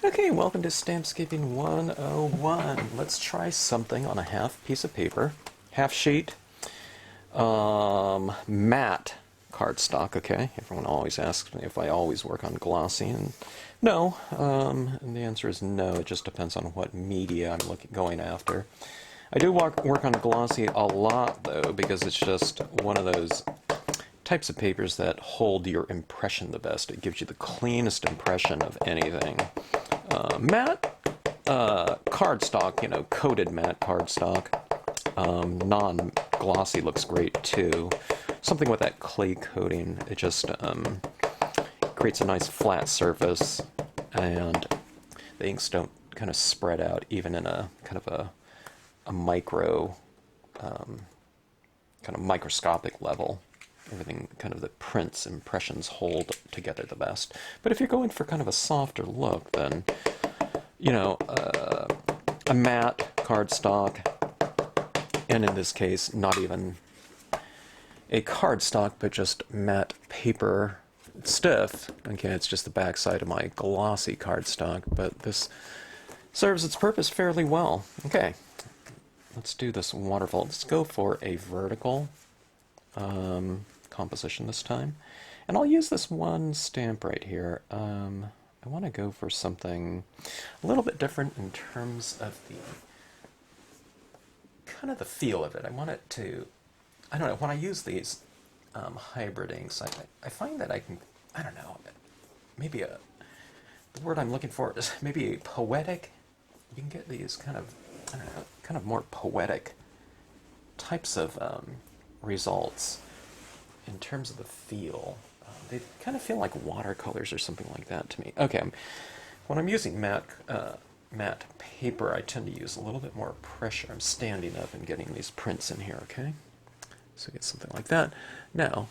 Okay, welcome to Stampscaping 101. Let's try something on a half piece of paper, half sheet, matte cardstock, okay? Everyone always asks me if I always work on glossy, and no, and the answer is no. It just depends on what media I'm going after. I do work on glossy a lot, though, because it's just one of those types of papers that hold your impression the best. It gives you the cleanest impression of anything. Matte cardstock, you know, coated matte cardstock, non-glossy looks great too. Something with that clay coating, it just creates a nice flat surface, and the inks don't kind of spread out even in a kind of a micro, kind of microscopic level. Everything kind of the prints, impressions hold together the best. But if you're going for kind of a softer look, then, you know, a matte cardstock, and in this case, not even a cardstock, but just matte paper, stiff. Okay, it's just the backside of my glossy cardstock, but this serves its purpose fairly well. Okay, let's do this waterfall. Let's go for a vertical composition this time, and I'll use this one stamp right here. I want to go for something a little bit different in terms of the kind of the feel of it. I want it to, I don't know, when I use these hybrid inks, I find that I can, I don't know, maybe the word I'm looking for is maybe a poetic. You can get these kind of, I don't know, kind of more poetic types of results in terms of the feel. They kind of feel like watercolors or something like that to me. Okay, when I'm using matte paper, I tend to use a little bit more pressure. I'm standing up and getting these prints in here, okay? So get something like that. Now,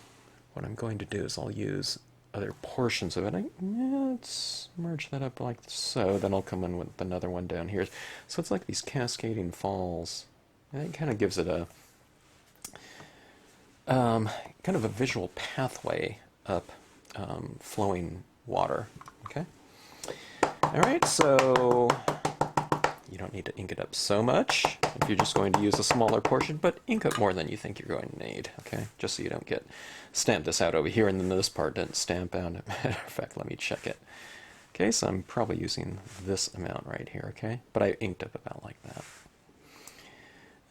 what I'm going to do is I'll use other portions of it. Let's merge that up like so. Then I'll come in with another one down here. So it's like these cascading falls. And it kind of gives it a kind of a visual pathway up flowing water. Okay. All right, so you don't need to ink it up so much if you're just going to use a smaller portion, but ink up more than you think you're going to need, okay? Just so you don't get stamp this out over here, and then this part didn't stamp out. Matter of fact, let me check it. Okay, so I'm probably using this amount right here, okay? But I inked up about like that.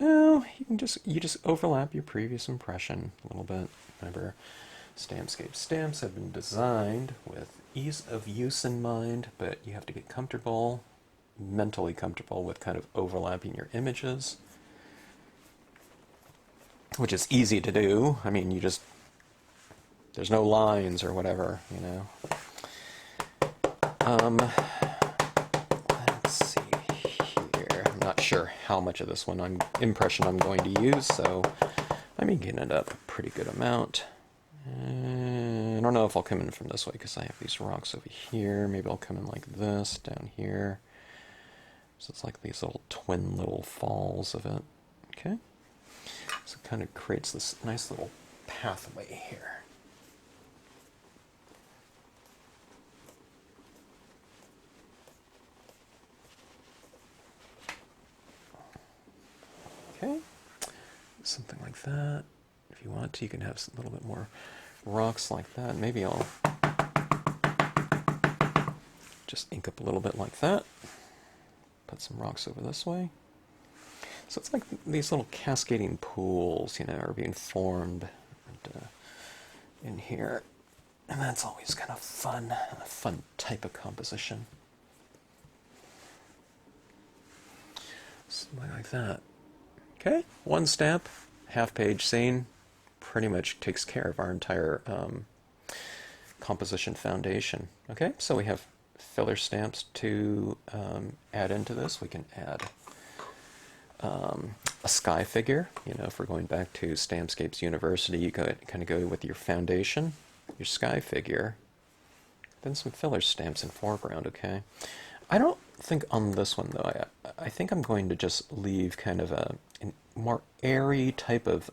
Oh, you just overlap your previous impression a little bit. Remember, Stampscape stamps have been designed with ease of use in mind, but you have to get comfortable, mentally comfortable with kind of overlapping your images, which is easy to do. I mean, there's no lines or whatever, you know. Let's see here. I'm not sure how much of this one impression I'm going to use, so I'm inking it up a pretty good amount. I don't know if I'll come in from this way because I have these rocks over here. Maybe I'll come in like this down here. So it's like these little twin little falls of it. Okay? So it kind of creates this nice little pathway here. Okay? Something like that. If you want to, you can have a little bit more rocks like that. Maybe I'll just ink up a little bit like that. Put some rocks over this way. So it's like these little cascading pools, you know, are being formed in here. And that's always kind of fun, a fun type of composition. Something like that. Okay, one stamp, half-page scene, pretty much takes care of our entire composition foundation. Okay, so we have filler stamps to add into this. We can add a sky figure. You know, if we're going back to Stampscapes University, you kind of go with your foundation, your sky figure, then some filler stamps in foreground. Okay, I don't think on this one though. I think I'm going to just leave kind of a more airy type of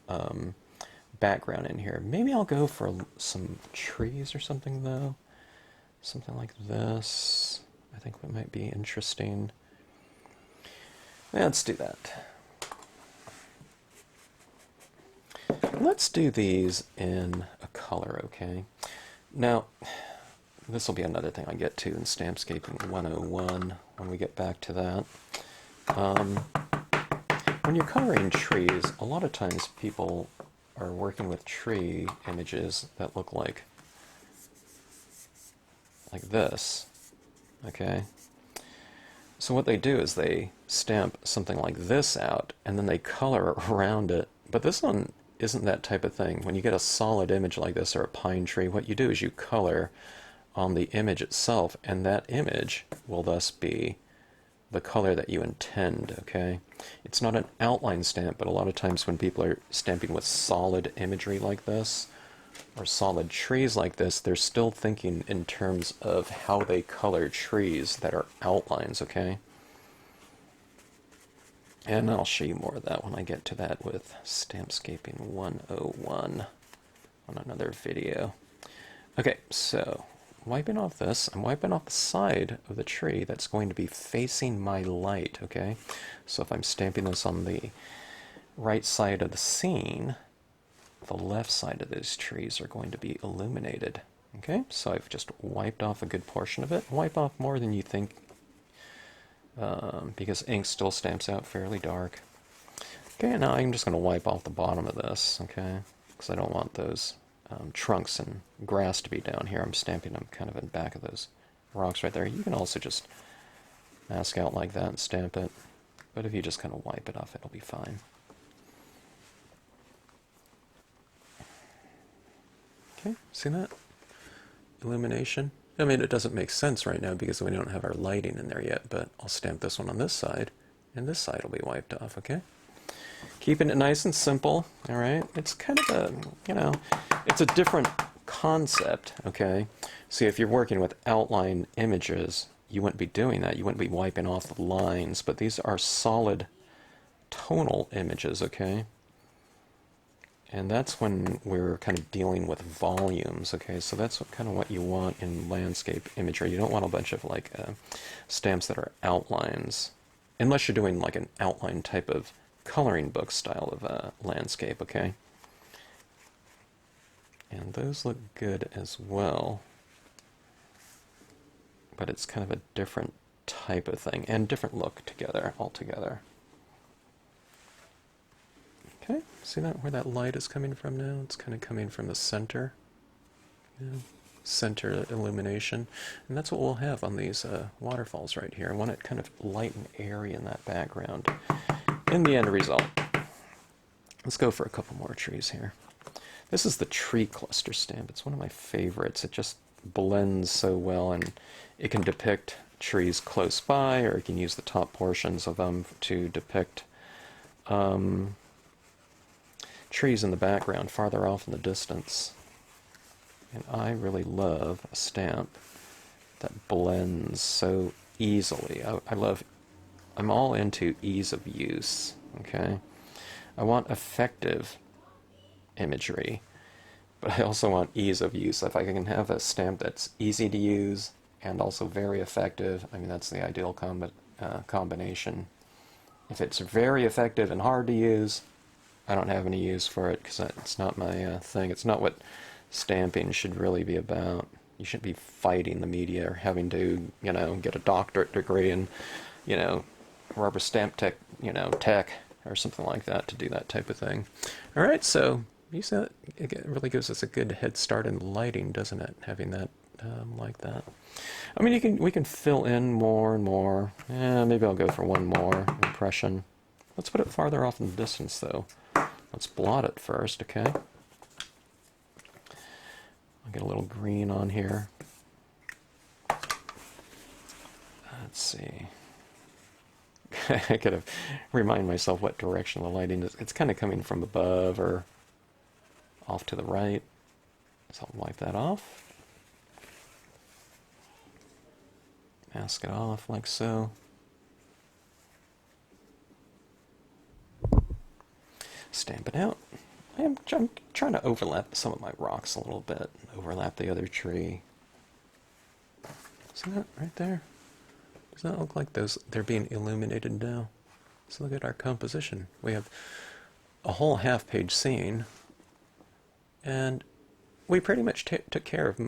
background in here. Maybe I'll go for some trees or something though. Something like this. I think it might be interesting. Let's do that. Let's do these in a color, okay? Now, this will be another thing I get to in Stampscaping 101 when we get back to that. When you're coloring trees, a lot of times people are working with tree images that look like this, okay? So what they do is they stamp something like this out, and then they color around it. But this one isn't that type of thing. When you get a solid image like this, or a pine tree, what you do is you color on the image itself, and that image will thus be the color that you intend, okay? It's not an outline stamp, but a lot of times when people are stamping with solid imagery like this, or solid trees like this, they're still thinking in terms of how they color trees that are outlines, okay? And I'll show you more of that when I get to that with Stampscaping 101 on another video. Okay, so wiping off this, I'm wiping off the side of the tree that's going to be facing my light, okay? So if I'm stamping this on the right side of the scene, the left side of those trees are going to be illuminated. Okay, so I've just wiped off a good portion of it. Wipe off more than you think, because ink still stamps out fairly dark. Okay, now I'm just going to wipe off the bottom of this, okay, because I don't want those trunks and grass to be down here. I'm stamping them kind of in back of those rocks right there. You can also just mask out like that and stamp it, but if you just kind of wipe it off, it'll be fine. Okay, see that? Illumination. I mean, it doesn't make sense right now because we don't have our lighting in there yet, but I'll stamp this one on this side, and this side will be wiped off, okay? Keeping it nice and simple, all right? It's kind of a, you know, it's a different concept, okay? See, if you're working with outline images, you wouldn't be doing that. You wouldn't be wiping off the lines, but these are solid tonal images, okay? And that's when we're kind of dealing with volumes, okay? So that's kind of what you want in landscape imagery. You don't want a bunch of like stamps that are outlines, unless you're doing like an outline type of coloring book style of landscape, okay? And those look good as well, but it's kind of a different type of thing and different look together altogether. Okay, see that where that light is coming from now? It's kind of coming from the center, center illumination, and that's what we'll have on these waterfalls right here. I want it kind of light and airy in that background. In the end result, let's go for a couple more trees here. This is the tree cluster stamp. It's one of my favorites. It just blends so well, and it can depict trees close by, or you can use the top portions of them to depict trees in the background farther off in the distance. And I really love a stamp that blends so easily. I'm all into ease of use, okay? I want effective imagery, but I also want ease of use. If I can have a stamp that's easy to use and also very effective, I mean, that's the ideal combination. If it's very effective and hard to use, I don't have any use for it because it's not my thing. It's not what stamping should really be about. You shouldn't be fighting the media or having to, you know, get a doctorate degree in, you know, rubber stamp tech or something like that to do that type of thing. All right, so you said it really gives us a good head start in lighting, doesn't it? Having that like that. I mean, we can fill in more and more. Maybe I'll go for one more impression. Let's put it farther off in the distance, though. Let's blot it first, okay? I'll get a little green on here. Let's see. I gotta remind myself what direction the lighting is. It's kind of coming from above or off to the right. So I'll wipe that off. Mask it off like so. Stamp it out. I'm trying to overlap some of my rocks a little bit. Overlap the other tree. See that right there? Does that look like they're being illuminated now? So look at our composition. We have a whole half-page scene, and we pretty much took care of,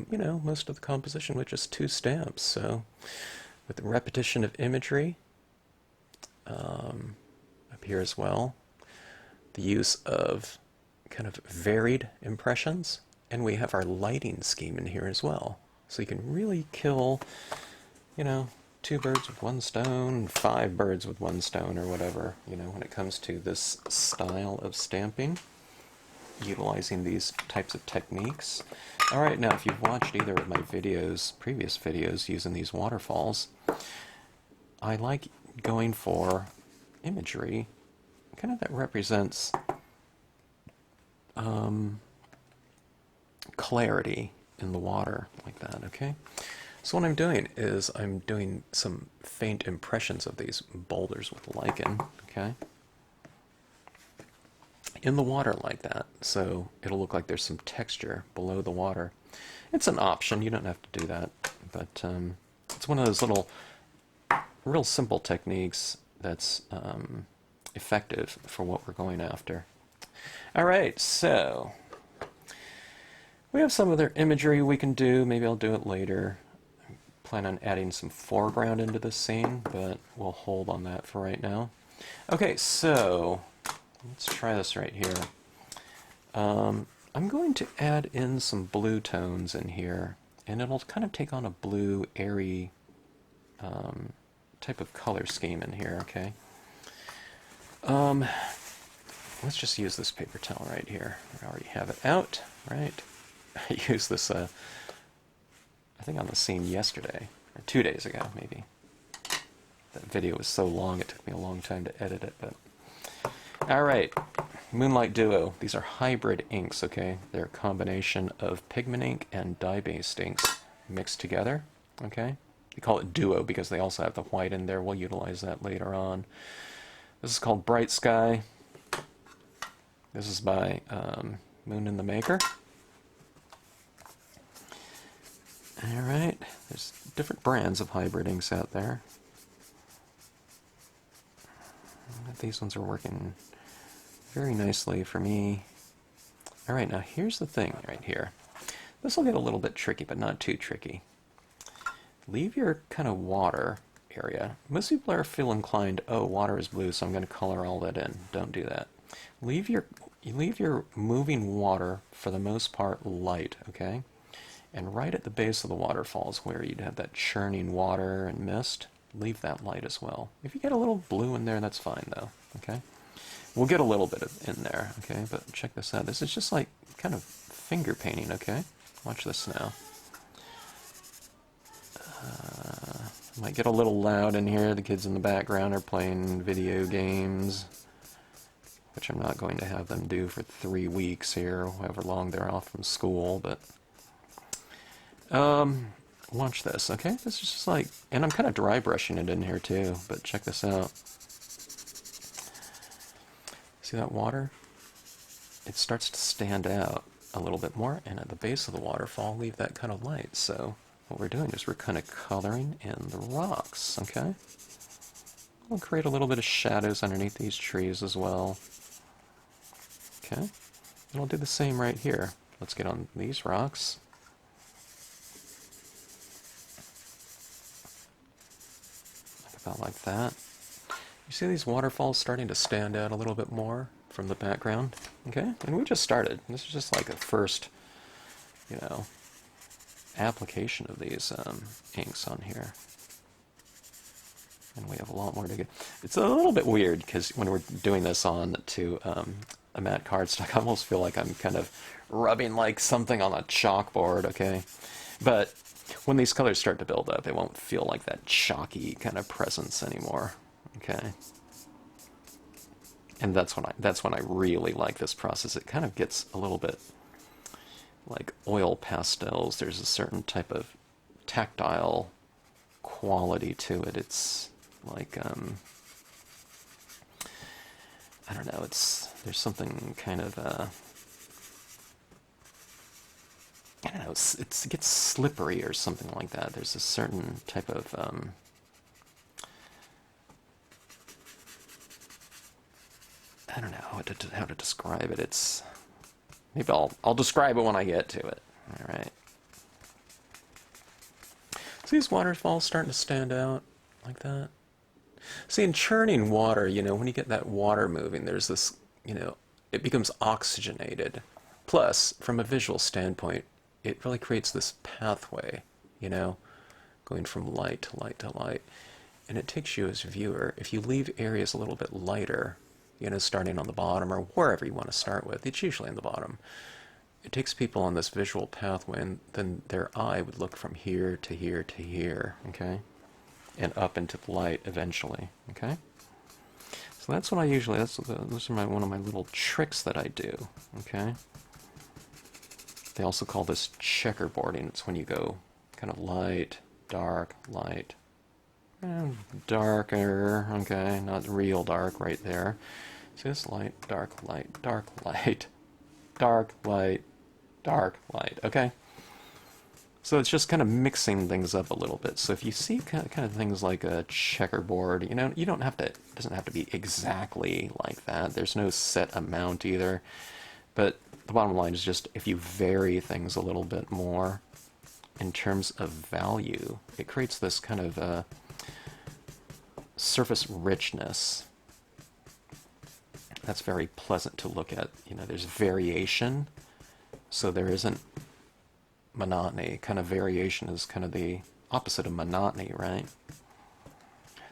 most of the composition with just 2 stamps. So with the repetition of imagery up here as well, the use of kind of varied impressions, and we have our lighting scheme in here as well. So you can really kill, 2 birds with 1 stone, 5 birds with 1 stone, or whatever, when it comes to this style of stamping, utilizing these types of techniques. Alright, now if you've watched either of my videos, previous videos using these waterfalls, I like going for imagery, kind of that represents clarity in the water, like that, okay? So what I'm doing is I'm doing some faint impressions of these boulders with lichen, okay? In the water like that, so it'll look like there's some texture below the water. It's an option, you don't have to do that, but it's one of those little, real simple techniques that's effective for what we're going after. Alright, so we have some other imagery we can do. Maybe I'll do it later. I plan on adding some foreground into this scene, but we'll hold on that for right now. Okay, so let's try this right here. I'm going to add in some blue tones in here, and it'll kind of take on a blue, airy type of color scheme in here, okay? Let's just use this paper towel right here. I already have it out, right? I used this, I think on the scene yesterday, or 2 days ago, maybe. That video was so long, it took me a long time to edit it, but... Alright, Moonlight Duo. These are hybrid inks, okay? They're a combination of pigment ink and dye-based inks mixed together, okay? They call it Duo because they also have the white in there. We'll utilize that later on. This is called Bright Sky. This is by Moon and the Maker. Alright, there's different brands of hybrid inks out there. These ones are working very nicely for me. Alright, now here's the thing right here. This will get a little bit tricky, but not too tricky. Leave your kind of water area. Most people are feel inclined, oh, water is blue, so I'm going to color all that in. Don't do that. Leave your moving water, for the most part, light, okay? And right at the base of the waterfalls where you'd have that churning water and mist, leave that light as well. If you get a little blue in there, that's fine, though, okay? We'll get a little bit in there, okay? But check this out. This is just like kind of finger painting, okay? Watch this now. Might get a little loud in here. The kids in the background are playing video games, which I'm not going to have them do for 3 weeks here, however long they're off from school, but... watch this, okay? This is just like... And I'm kind of dry brushing it in here, too, but check this out. See that water? It starts to stand out a little bit more, and at the base of the waterfall, leave that kind of light. So what we're doing is we're kind of coloring in the rocks, okay? We'll create a little bit of shadows underneath these trees as well. Okay? And we'll do the same right here. Let's get on these rocks. About like that. You see these waterfalls starting to stand out a little bit more from the background? Okay? And we just started. This is just like a first, application of these inks on here. And we have a lot more to go. It's a little bit weird because when we're doing this on to a matte cardstock, I almost feel like I'm kind of rubbing like something on a chalkboard, okay? But when these colors start to build up, it won't feel like that chalky kind of presence anymore, okay? And that's when I really like this process. It kind of gets a little bit like oil pastels. There's a certain type of tactile quality to it. It's like, I don't know, there's something kind of, I don't know, it gets slippery or something like that. There's a certain type of I don't know how to describe it. It's maybe I'll describe it when I get to it. All right. See these waterfalls starting to stand out like that? See, in churning water, you know, when you get that water moving, there's this, you know, it becomes oxygenated. Plus, from a visual standpoint, it really creates this pathway, you know, going from light to light to light. And it takes you as a viewer, if you leave areas a little bit lighter, you know, starting on the bottom or wherever you want to start with, it's usually on the bottom. It takes people on this visual pathway, and then their eye would look from here to here to here, okay? And up into the light eventually, okay? So that's what I usually, those are one of my little tricks that I do, okay? They also call this checkerboarding. It's when you go kind of light, dark, light, darker, okay? Not real dark right there. So it's light, dark, light, dark, light, dark, light, dark, light, okay? So it's just kind of mixing things up a little bit. So if you see kind of things like a checkerboard, you know, you don't have to, it doesn't have to be exactly like that. There's no set amount either. But the bottom line is just if you vary things a little bit more in terms of value, it creates this kind of surface richness that's very pleasant to look at. You know, there's variation, so there isn't monotony. Kind of variation is kind of the opposite of monotony, right?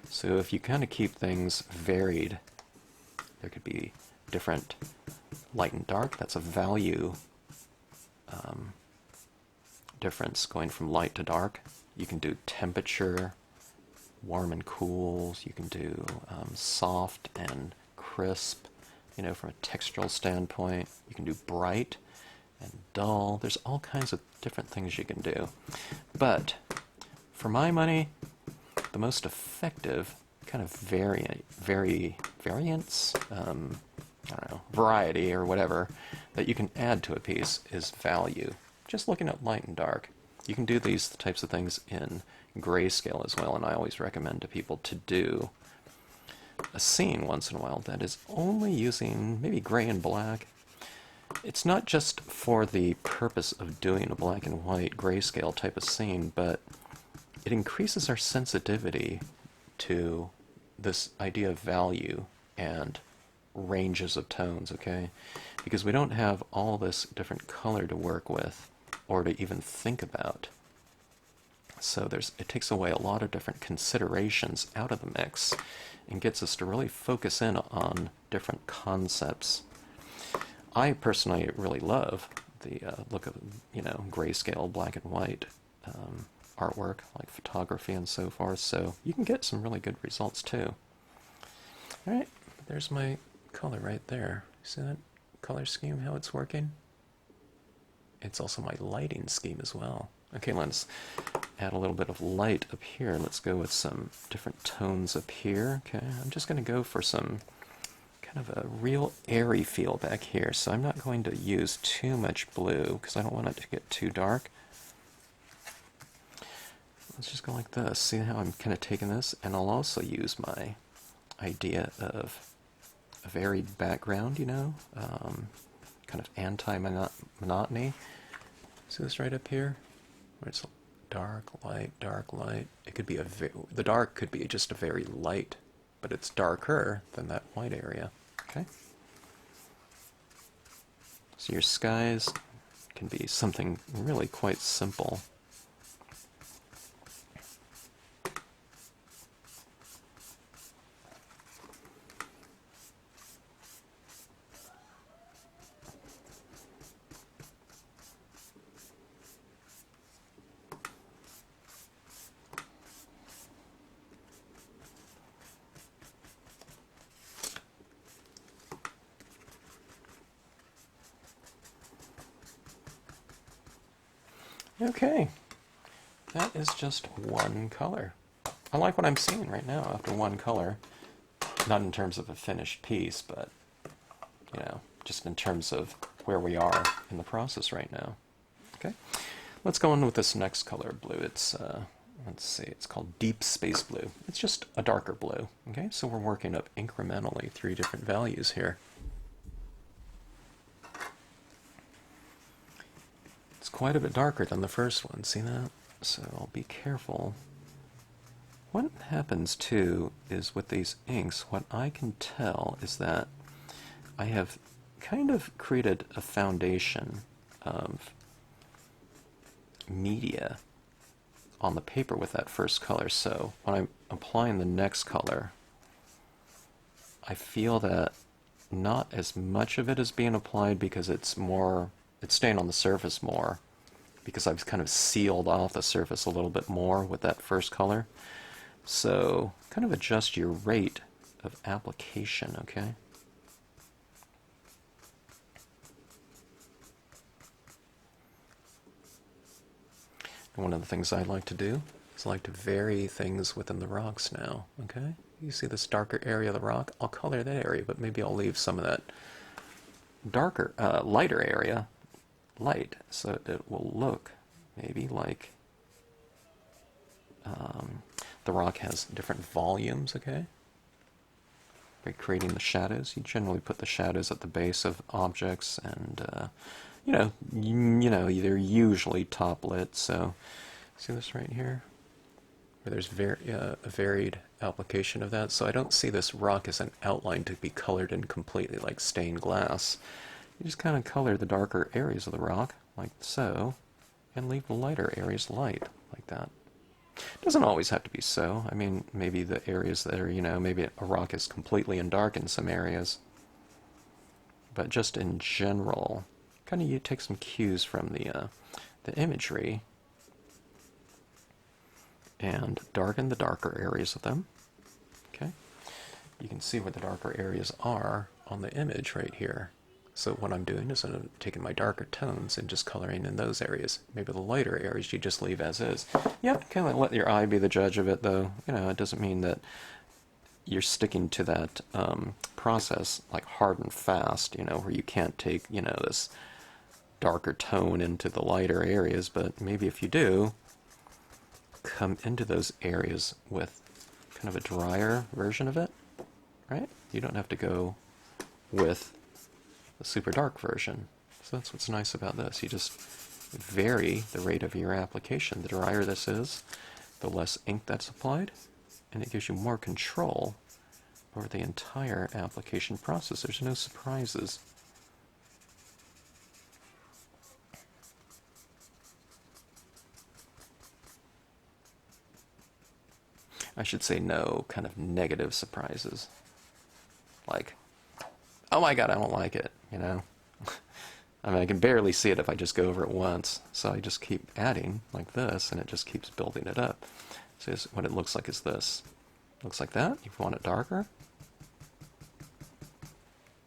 So if you kind of keep things varied, there could be different light and dark. That's a value difference going from light to dark. You can do temperature, warm and cools. You can do soft and crisp, you know, from a textural standpoint. You can do bright and dull. There's all kinds of different things you can do. But for my money, the most effective kind of variance, I don't know, variety or whatever that you can add to a piece is value. Just looking at light and dark. You can do these types of things in grayscale as well, and I always recommend to people to do a scene once in a while that is only using maybe gray and black. It's not just for the purpose of doing a black and white grayscale type of scene, but it increases our sensitivity to this idea of value and ranges of tones, okay? Because we don't have all this different color to work with or to even think about. So it takes away a lot of different considerations out of the mix and gets us to really focus in on different concepts. I personally really love the look of, you know, grayscale, black and white artwork, like photography and so forth, so you can get some really good results too. Alright, there's my color right there. See that color scheme, how it's working? It's also my lighting scheme as well. Okay, let's add a little bit of light up here. Let's go with some different tones up here. Okay, I'm just going to go for some kind of a real airy feel back here, so I'm not going to use too much blue because I don't want it to get too dark. Let's just go like this. See how I'm kind of taking this? And I'll also use my idea of a varied background, you know, kind of anti-monotony. See this right up here? Where it's dark, light, dark, light. It could be the dark could be just a very light, but it's darker than that white area, okay? So your skies can be something really quite simple. Okay, that is just one color. I like what I'm seeing right now after one color. Not in terms of a finished piece, but, you know, just in terms of where we are in the process right now. Okay, let's go on with this next color, blue. It's, let's see, it's called Deep Space Blue. It's just a darker blue, okay? So we're working up incrementally 3 different values here. quite a bit darker than the first one. See that? So I'll be careful. What happens too is with these inks, what I can tell is that I have kind of created a foundation of media on the paper with that first color. So when I'm applying the next color, I feel that not as much of it is being applied because it's staying on the surface more, because I've kind of sealed off the surface a little bit more with that first color. So kind of adjust your rate of application, okay? And one of the things I like to do is I like to vary things within the rocks now, okay? You see this darker area of the rock? I'll color that area, but maybe I'll leave some of that darker, lighter area light, so it will look maybe like the rock has different volumes, okay? By creating the shadows, you generally put the shadows at the base of objects, and you know, they're usually top lit. So, see this right here, where there's a varied application of that. So I don't see this rock as an outline to be colored in completely like stained glass. You just kind of color the darker areas of the rock, like so, and leave the lighter areas light, like that. It doesn't always have to be so. I mean, maybe the areas that are, maybe a rock is completely in dark in some areas. But just in general, kind of you take some cues from the imagery and darken the darker areas of them. Okay? You can see where the darker areas are on the image right here. So what I'm doing is I'm taking my darker tones and just coloring in those areas. Maybe the lighter areas you just leave as is. Yep, kind of let your eye be the judge of it, though. It doesn't mean that you're sticking to that process like hard and fast, where you can't take, this darker tone into the lighter areas. But maybe if you do, come into those areas with kind of a drier version of it, right? You don't have to go with the super dark version. So that's what's nice about this. You just vary the rate of your application. The drier this is, the less ink that's applied, and it gives you more control over the entire application process. There's no surprises. I should say no kind of negative surprises. Like, oh my god, I don't like it, I mean, I can barely see it if I just go over it once. So I just keep adding like this, and it just keeps building it up. So what it looks like is this. Looks like that. If you want it darker,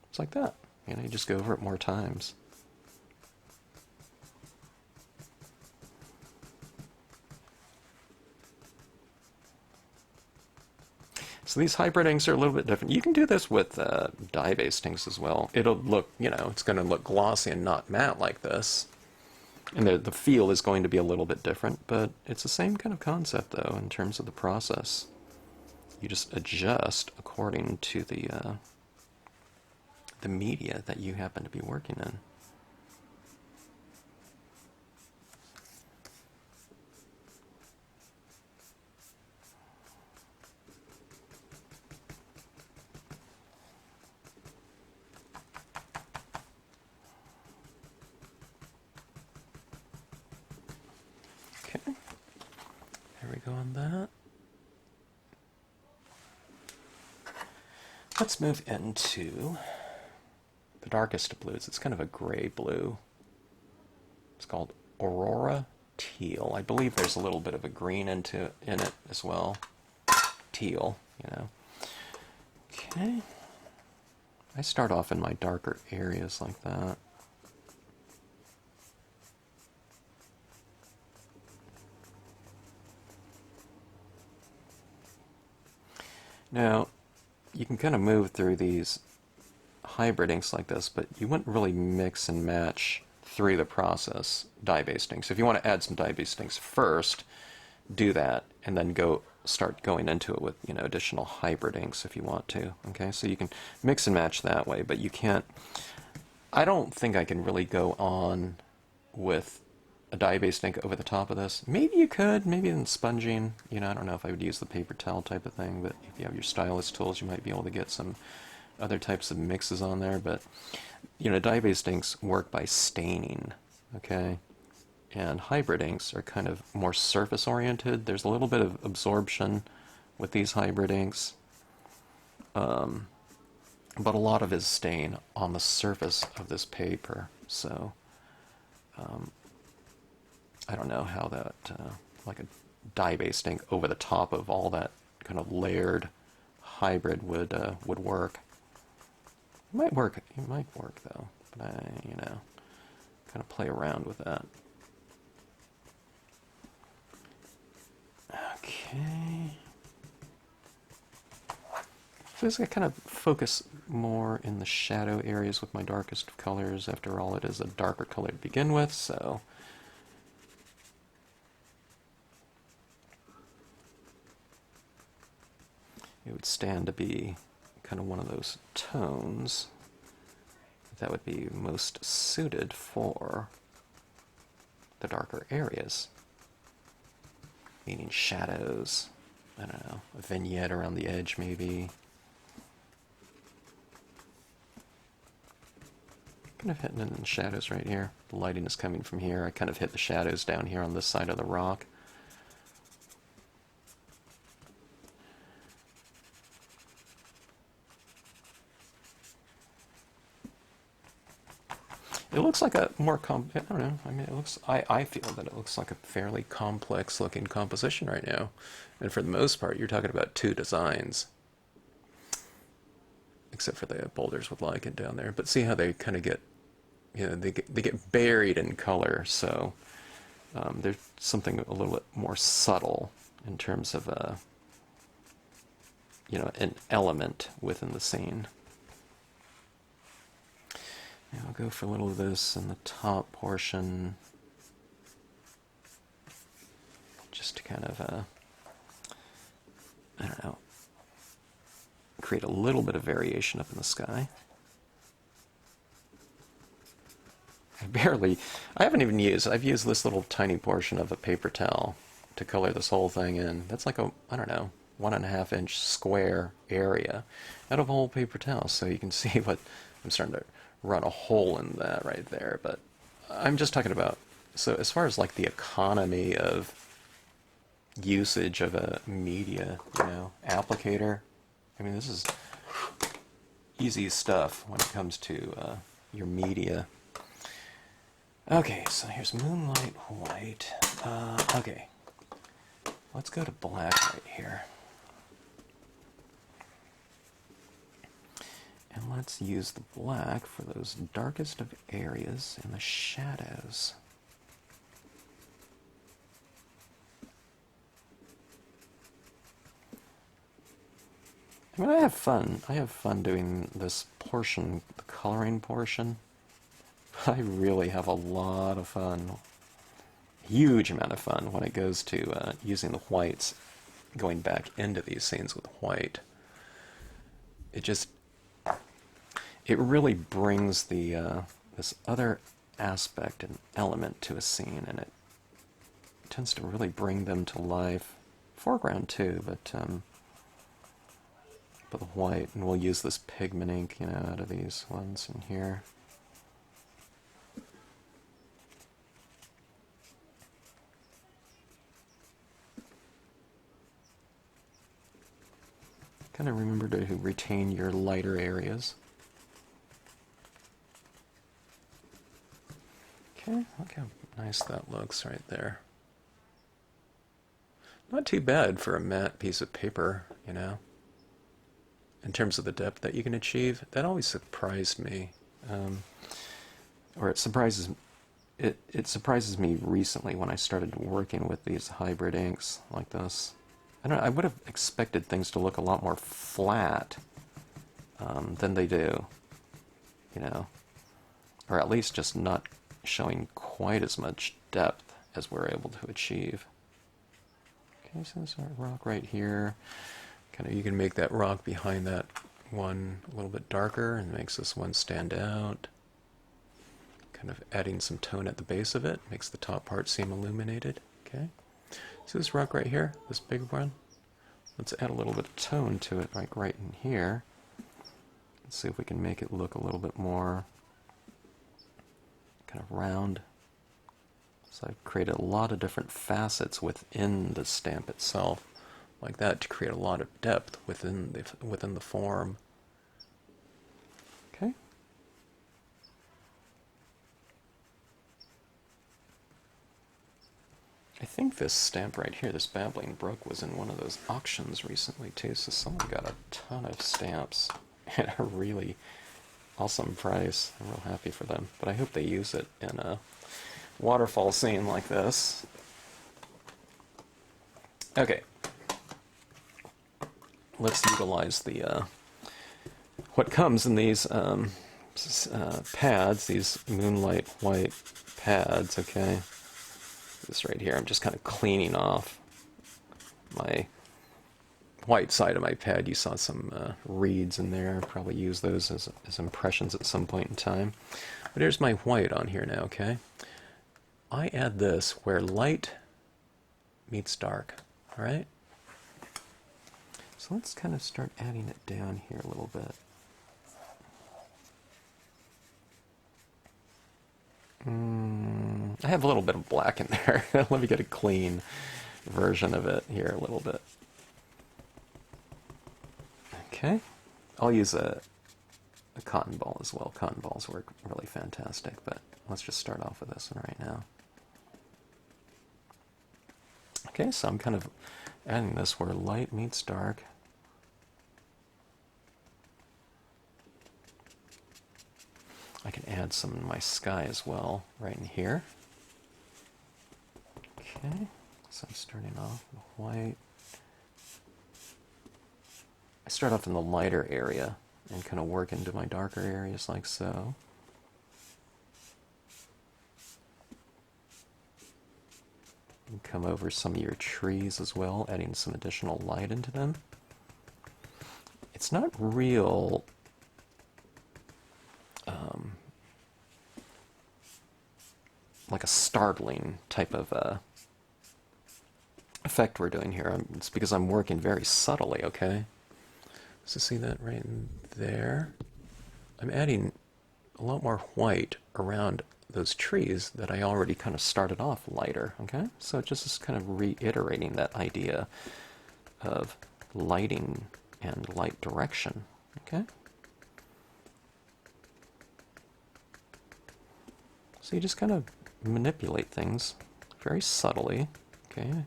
it's like that. You just go over it more times. So these hybrid inks are a little bit different. You can do this with dye-based inks as well. It'll look, it's going to look glossy and not matte like this. And the feel is going to be a little bit different, but it's the same kind of concept, though, in terms of the process. You just adjust according to the media that you happen to be working in. Let's move into the darkest of blues. It's kind of a gray blue. It's called Aurora Teal. I believe there's a little bit of a green in it as well. Teal, Okay. I start off in my darker areas like that. Now, you can kind of move through these hybrid inks like this, but you wouldn't really mix and match through the process dye-based inks. If you want to add some dye-based inks first, do that, and then start going into it with additional hybrid inks if you want to. Okay, so you can mix and match that way, but you can't. I don't think I can really go on with a dye-based ink over the top of this. Maybe you could, maybe in sponging. You know, I don't know if I would use the paper towel type of thing, but if you have your stylus tools, you might be able to get some other types of mixes on there. But, you know, dye-based inks work by staining, okay? And hybrid inks are kind of more surface-oriented. There's a little bit of absorption with these hybrid inks, but a lot of it is stain on the surface of this paper. So I don't know how that, like a dye-based ink over the top of all that kind of layered hybrid would work. It might work. It might work though, but you know, kind of play around with that. Okay. So I kind of focus more in the shadow areas with my darkest of colors. After all, it is a darker color to begin with, so it would stand to be kind of one of those tones that would be most suited for the darker areas, meaning shadows, I don't know, a vignette around the edge maybe. Kind of hitting in the shadows right here. The lighting is coming from here. I kind of hit the shadows down here on this side of the rock. It looks like a more I don't know. I mean, it looks. I feel that it looks like a fairly complex looking composition right now, and for the most part, you're talking about two designs, except for the boulders with lichen down there. But see how they kind of get, you know, they get buried in color. So there's something a little bit more subtle in terms of you know, an element within the scene. I'll go for a little of this in the top portion, just to kind of, I don't know, create a little bit of variation up in the sky. I haven't even used, I've used this little tiny portion of a paper towel to color this whole thing in. That's like a, I don't know, 1.5 inch square area out of a whole paper towel, so you can see what, I'm starting to run a hole in that right there, but I'm just talking about, so as far as like the economy of usage of a media, you know, applicator, I mean, this is easy stuff when it comes to your media. Okay, so here's Moonlight White. Okay, let's go to black right here. And let's use the black for those darkest of areas in the shadows. I mean, I have fun. I have fun doing this portion, the coloring portion. I really have a lot of fun. Huge amount of fun when it goes to using the whites, going back into these scenes with white. It really brings the this other aspect and element to a scene, and it tends to really bring them to life. Foreground too, but the white, and we'll use this pigment ink, you know, out of these ones in here. Kind of remember to retain your lighter areas. Okay, look how nice that looks right there. Not too bad for a matte piece of paper, you know. In terms of the depth that you can achieve, that always surprised me. Or it surprises me recently when I started working with these hybrid inks like this. I don't know, I would have expected things to look a lot more flat than they do, you know. Or at least just not showing quite as much depth as we're able to achieve. Okay, so there's our rock right here. Kind of, you can make that rock behind that one a little bit darker, and makes this one stand out. kind of adding some tone at the base of it, makes the top part seem illuminated. Okay, see this rock right here, this big one? Let's add a little bit of tone to it, like right in here. Let's see if we can make it look a little bit more kind of round. So I've created a lot of different facets within the stamp itself, like that, to create a lot of depth within the form. Okay. I think this stamp right here, this Babbling Brook, was in one of those auctions recently too, so someone got a ton of stamps at a really awesome price. I'm real happy for them, but I hope they use it in a waterfall scene like this. Okay, let's utilize the what comes in these pads, these Moonlight White pads. Okay, this right here, I'm just kind of cleaning off my white side of my pad. You saw some reeds in there. I'll probably use those as impressions at some point in time. But here's my white on here now, okay? I add this where light meets dark, all right? So let's kind of start adding it down here a little bit. I have a little bit of black in there. Let me get a clean version of it here a little bit. Okay, I'll use a cotton ball as well. Cotton balls work really fantastic, but let's just start off with this one right now. Okay, so I'm kind of adding this where light meets dark. I can add some in my sky as well, right in here. Okay, so I'm starting off with white. I start off in the lighter area and kind of work into my darker areas like so. And come over some of your trees as well, adding some additional light into them. It's not real like a startling type of effect we're doing here. It's because I'm working very subtly, okay? So see that right in there? I'm adding a lot more white around those trees that I already kind of started off lighter, okay? So it just is kind of reiterating that idea of lighting and light direction, okay? So you just kind of manipulate things very subtly, okay?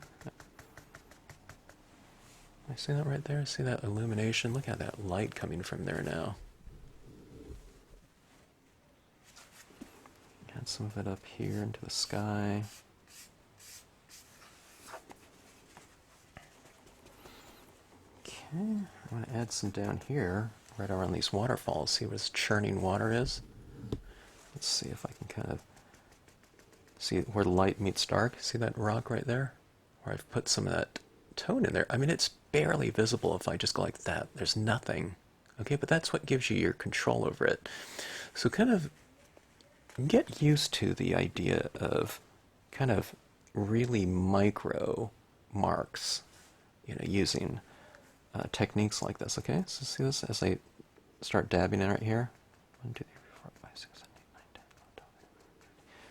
I see that right there? See that illumination? Look at that light coming from there now. Add some of it up here into the sky. Okay, I'm going to add some down here, right around these waterfalls. See what this churning water is? Let's see if I can kind of see where light meets dark. See that rock right there? Where I've put some of that tone in there. I mean, it's barely visible if I just go like that. There's nothing. Okay, but that's what gives you your control over it. So kind of get used to the idea of kind of really micro marks, you know, using techniques like this, okay? So see this as I start dabbing in right here? 1, 2, 3, 4, 5, 6, 7, 8, 9, 10, 11, 12, 13.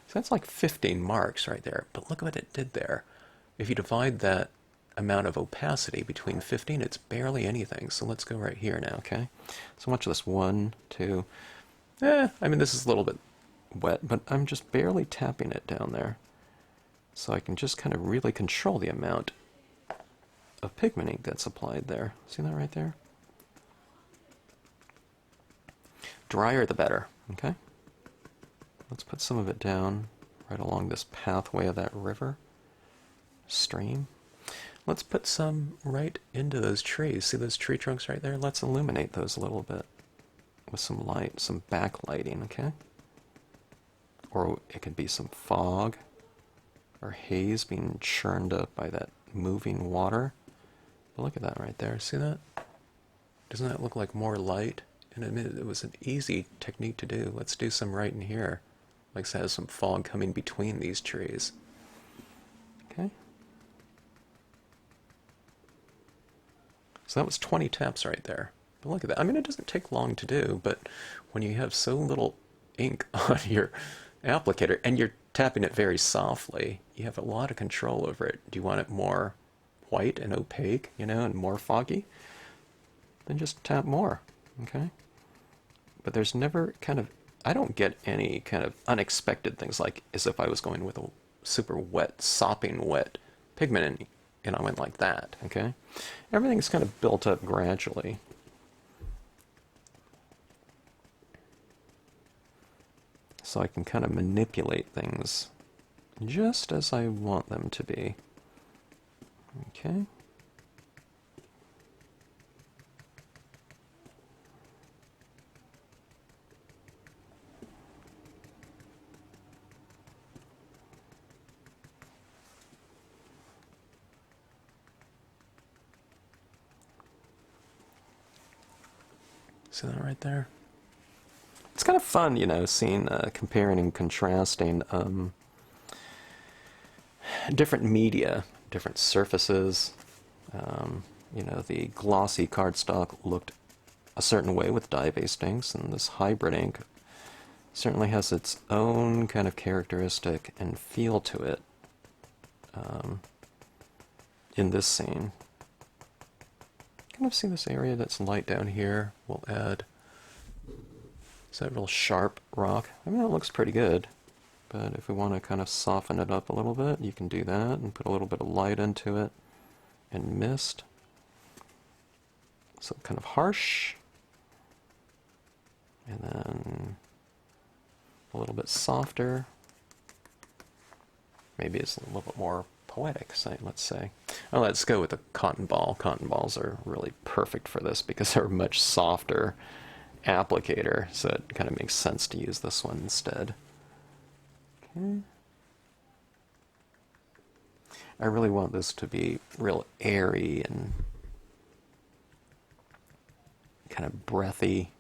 So that's like 15 marks right there, but look what it did there. If you divide that amount of opacity between 15, it's barely anything. So let's go right here now, okay? So watch this, 1, 2, I mean, this is a little bit wet, but I'm just barely tapping it down there. So I can just kind of really control the amount of pigment ink that's applied there. See that right there? Drier the better, okay? Let's put some of it down right along this pathway of that river, stream. Let's put some right into those trees. See those tree trunks right there? Let's illuminate those a little bit with some light, some backlighting, okay? Or it could be some fog or haze being churned up by that moving water. But look at that right there. See that? Doesn't that look like more light? And I mean, it was an easy technique to do. Let's do some right in here Like it has some fog coming between these trees. Okay. So that was 20 taps right there. But look at that. I mean, it doesn't take long to do, but when you have so little ink on your applicator and you're tapping it very softly, you have a lot of control over it. Do you want it more white and opaque, you know, and more foggy? Then just tap more, okay? But there's never kind of, I don't get any kind of unexpected things like as if I was going with a super wet, sopping wet pigment and I went like that, okay? Everything's kind of built up gradually. So I can kind of manipulate things just as I want them to be. Okay. See that right there? It's kind of fun, you know, seeing, comparing and contrasting different media, different surfaces. You know, the glossy cardstock looked a certain way with dye-based inks, and this hybrid ink certainly has its own kind of characteristic and feel to it in this scene. Kind of see this area that's light down here. We'll add, is that real sharp rock? I mean, that looks pretty good. But if we want to kind of soften it up a little bit, you can do that and put a little bit of light into it and mist. So kind of harsh. And then a little bit softer. Maybe it's a little bit more poetic, let's say. Oh, let's go with a cotton ball. Cotton balls are really perfect for this because they're a much softer applicator, so it kind of makes sense to use this one instead. Okay. I really want this to be real airy and kind of breathy.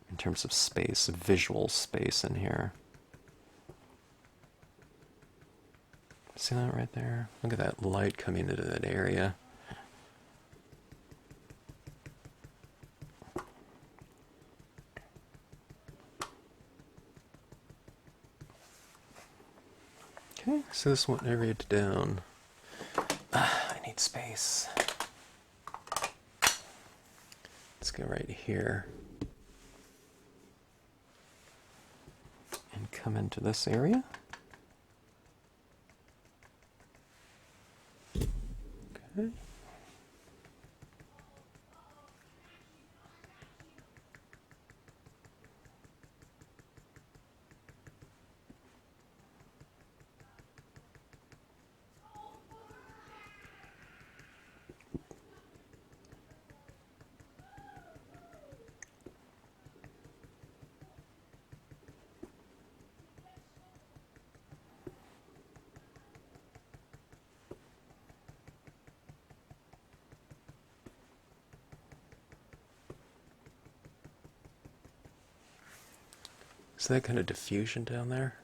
In terms of space, visual space in here. See that right there? Look at that light coming into that area. Okay, so this one area down. I need space. Let's go right here. And come into this area. Okay. Is that kind of diffusion down there?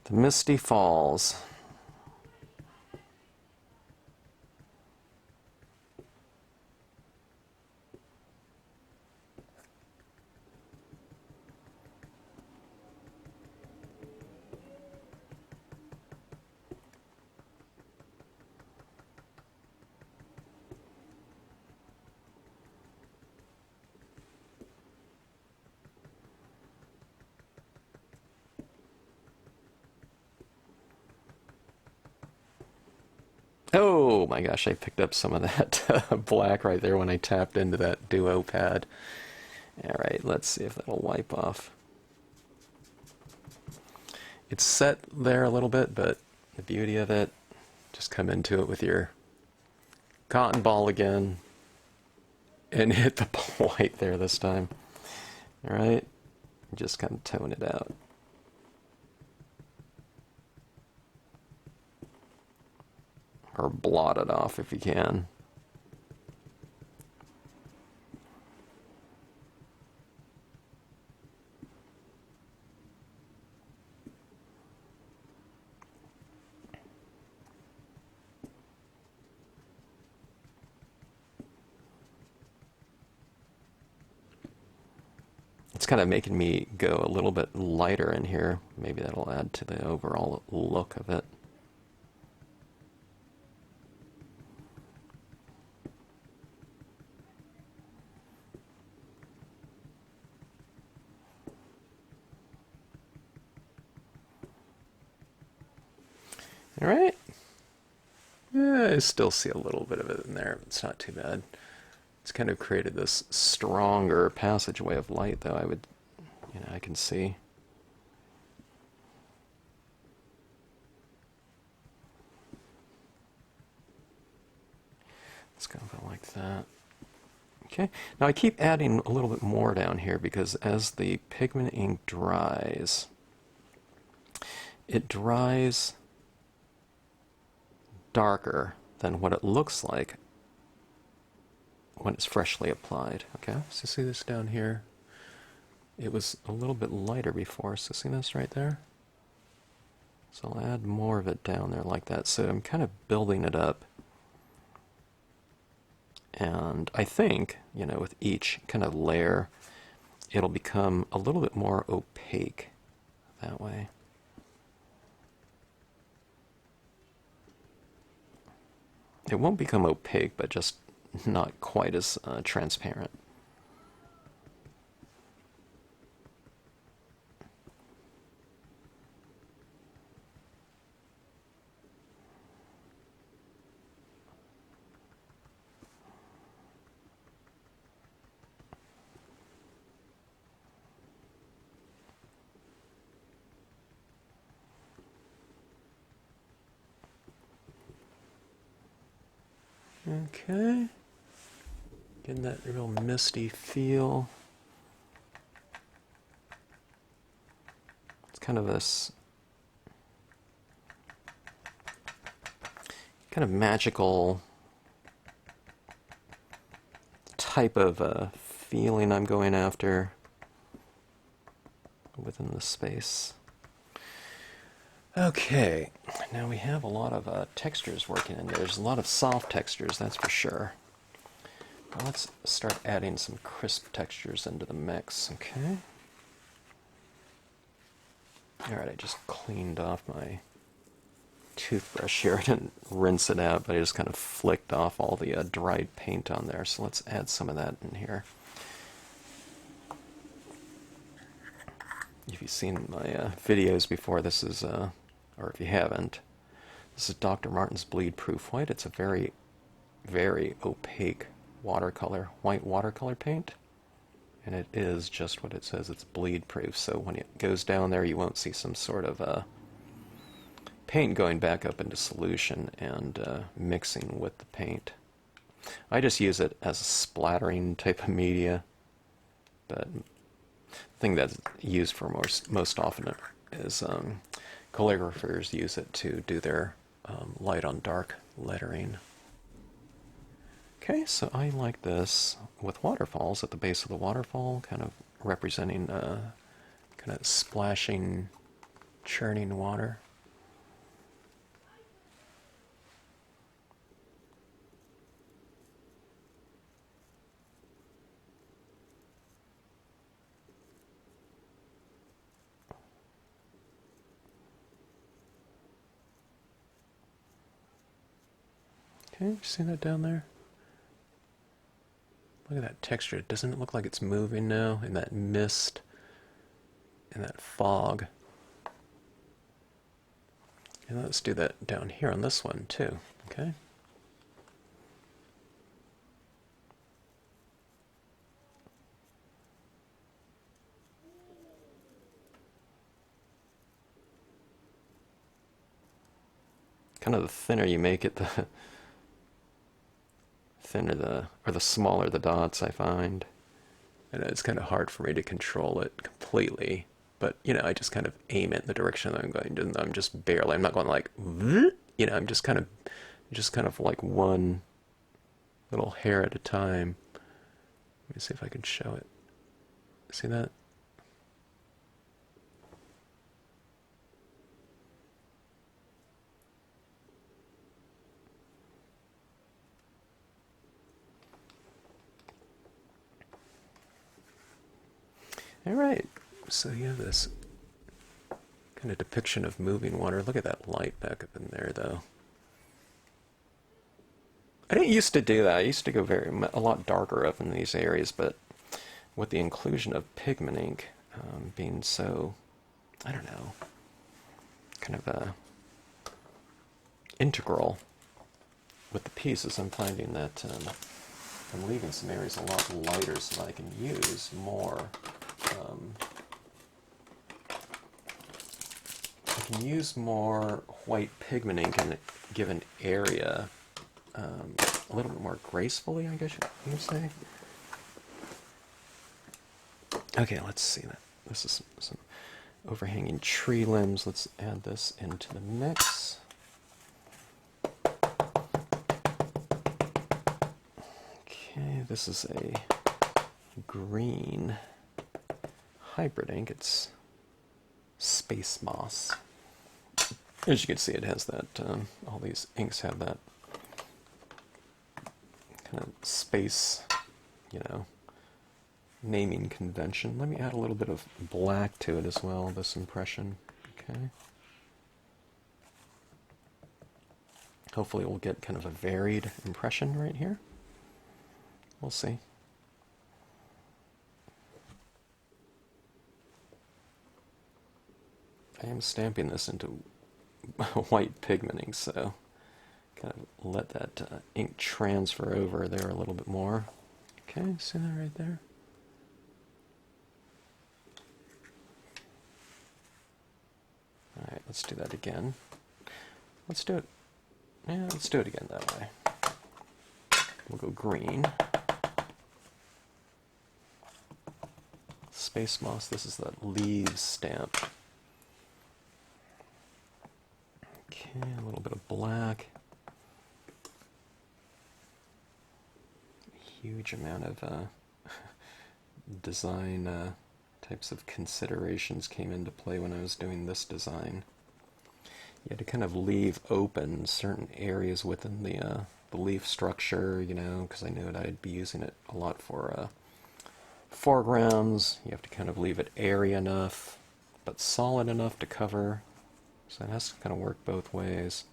The Misty Falls. Oh my gosh, I picked up some of that black right there when I tapped into that Duo pad. Alright, let's see if that'll wipe off. It's set there a little bit, but the beauty of it, just come into it with your cotton ball again and hit the white there this time. Alright, just kind of tone it out. or blot it off if you can. It's kind of making me go a little bit lighter in here. Maybe that'll add to the overall look of it. All right. Yeah, I still see a little bit of it in there. It's not too bad. It's kind of created this stronger passageway of light, though. I can see. Let's go like that. Okay. Now I keep adding a little bit more down here because as the pigment ink dries, it dries darker than what it looks like when it's freshly applied. Okay, so see this down here? It was a little bit lighter before, so see this right there? So I'll add more of it down there like that. So I'm kind of building it up. And I think, with each kind of layer, it'll become a little bit more opaque that way. It won't become opaque, but just not quite as transparent. Okay, getting that real misty feel. It's kind of this kind of magical type of feeling I'm going after within the space. Okay, now we have a lot of textures working in there. There's a lot of soft textures, that's for sure. Now let's start adding some crisp textures into the mix, okay? Alright, I just cleaned off my toothbrush here. I didn't rinse it out, but I just kind of flicked off all the dried paint on there. So let's add some of that in here. If you've seen my videos before, this is, or if you haven't, this is Dr. Martin's Bleed Proof White. It's a very, very opaque watercolor, white watercolor paint. And it is just what it says, it's bleed proof. So when it goes down there, you won't see some sort of paint going back up into solution and mixing with the paint. I just use it as a splattering type of media, but thing that's used for most often is calligraphers use it to do their light on dark lettering. Okay, so I like this with waterfalls at the base of the waterfall, kind of representing kind of splashing, churning water. Okay, see that down there? Look at that texture. Doesn't it look like it's moving now in that mist and that fog? And let's do that down here on this one too, okay? Kind of the thinner you make it, the thinner or the smaller the dots, I find. And it's kind of hard for me to control it completely, but I just kind of aim it in the direction that I'm going, and I'm just barely, I'm not going like, I'm just kind of just kind of like one little hair at a time. Let me see if I can show it. See that? All right, so you have this kind of depiction of moving water. Look at that light back up in there, though. I didn't used to do that. I used to go a lot darker up in these areas, but with the inclusion of pigment ink being so, I don't know, kind of integral with the pieces, I'm finding that I'm leaving some areas a lot lighter so that I can use more. I can use more white pigment ink in a given area a little bit more gracefully, I guess you would say. Okay, let's see that. This is some overhanging tree limbs. Let's add this into the mix. Okay, this is a green hybrid ink. It's space moss. As you can see, it has that, all these inks have that kind of space, naming convention. Let me add a little bit of black to it as well, this impression. Okay. Hopefully we'll get kind of a varied impression right here. We'll see. I am stamping this into white pigmenting, so kind of let that ink transfer over there a little bit more. Okay, see that right there? Alright, let's do that again. Let's do it. Yeah, let's do it again that way. We'll go green. Space moss, this is that leaves stamp. Okay, a little bit of black. Huge amount of design types of considerations came into play when I was doing this design. You had to kind of leave open certain areas within the leaf structure, because I knew that I'd be using it a lot for foregrounds. You have to kind of leave it airy enough, but solid enough to cover. So it has to kind of work both ways.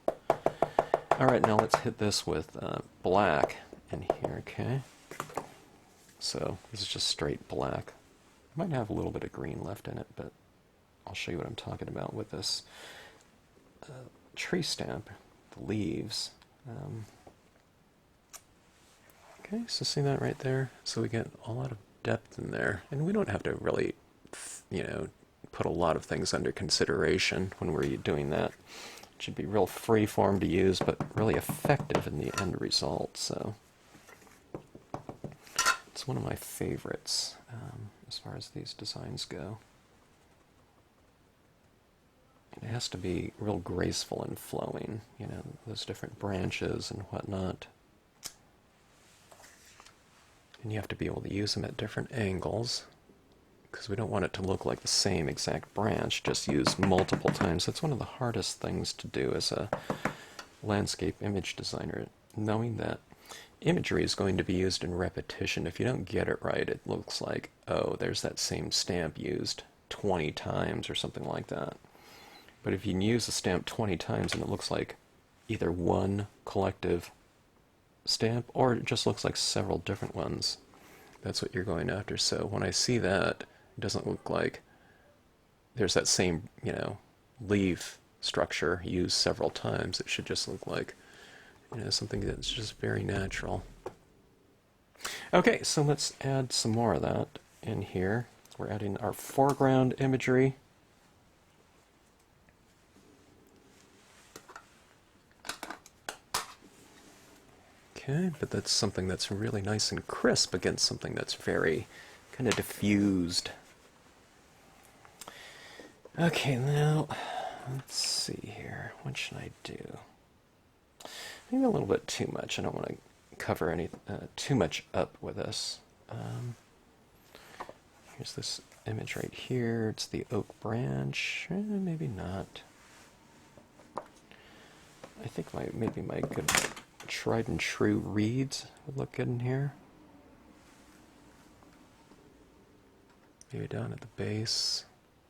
Alright, now let's hit this with black in here, okay? So this is just straight black. Might have a little bit of green left in it, but I'll show you what I'm talking about with this tree stamp, the leaves. Okay, so see that right there? So we get a lot of depth in there, and we don't have to really, put a lot of things under consideration when we're doing that. It should be real free form to use, but really effective in the end result. So it's one of my favorites as far as these designs go. It has to be real graceful and flowing, those different branches and whatnot. And you have to be able to use them at different angles, because we don't want it to look like the same exact branch, just used multiple times. That's one of the hardest things to do as a landscape image designer, knowing that imagery is going to be used in repetition. If you don't get it right, it looks like, oh, there's that same stamp used 20 times or something like that. But if you can use a stamp 20 times and it looks like either one collective stamp or it just looks like several different ones, that's what you're going after. So when I see that, it doesn't look like there's that same, leaf structure used several times. It should just look like, something that's just very natural. Okay, so let's add some more of that in here. We're adding our foreground imagery. Okay, but that's something that's really nice and crisp against something that's very kind of diffused. Okay, now let's see here. What should I do? maybe a little bit too much. I don't want to cover any too much up with this. Here's this image right here. It's the oak branch. Maybe not. I think maybe my good tried and true reeds would look good in here. Maybe down at the base,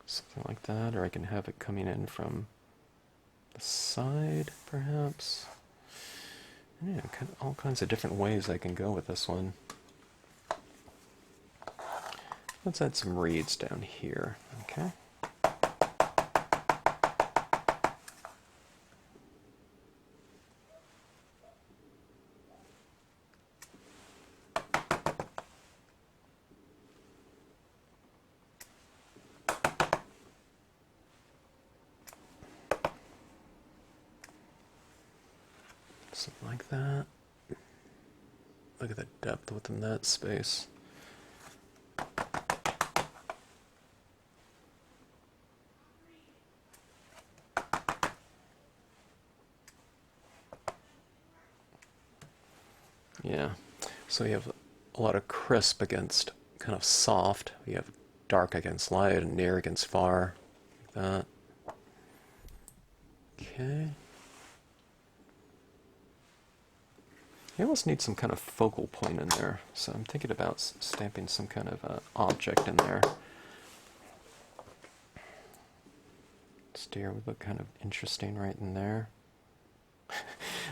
something like that, or I can have it coming in from the side, perhaps. Yeah, all kinds of different ways I can go with this one. Let's add some reeds down here, okay? Something like that. Look at the depth within that space. Yeah, so you have a lot of crisp against kind of soft. You have dark against light and near against far, like that. Okay. You almost need some kind of focal point in there, so I'm thinking about stamping some kind of object in there. Steer would look kind of interesting right in there.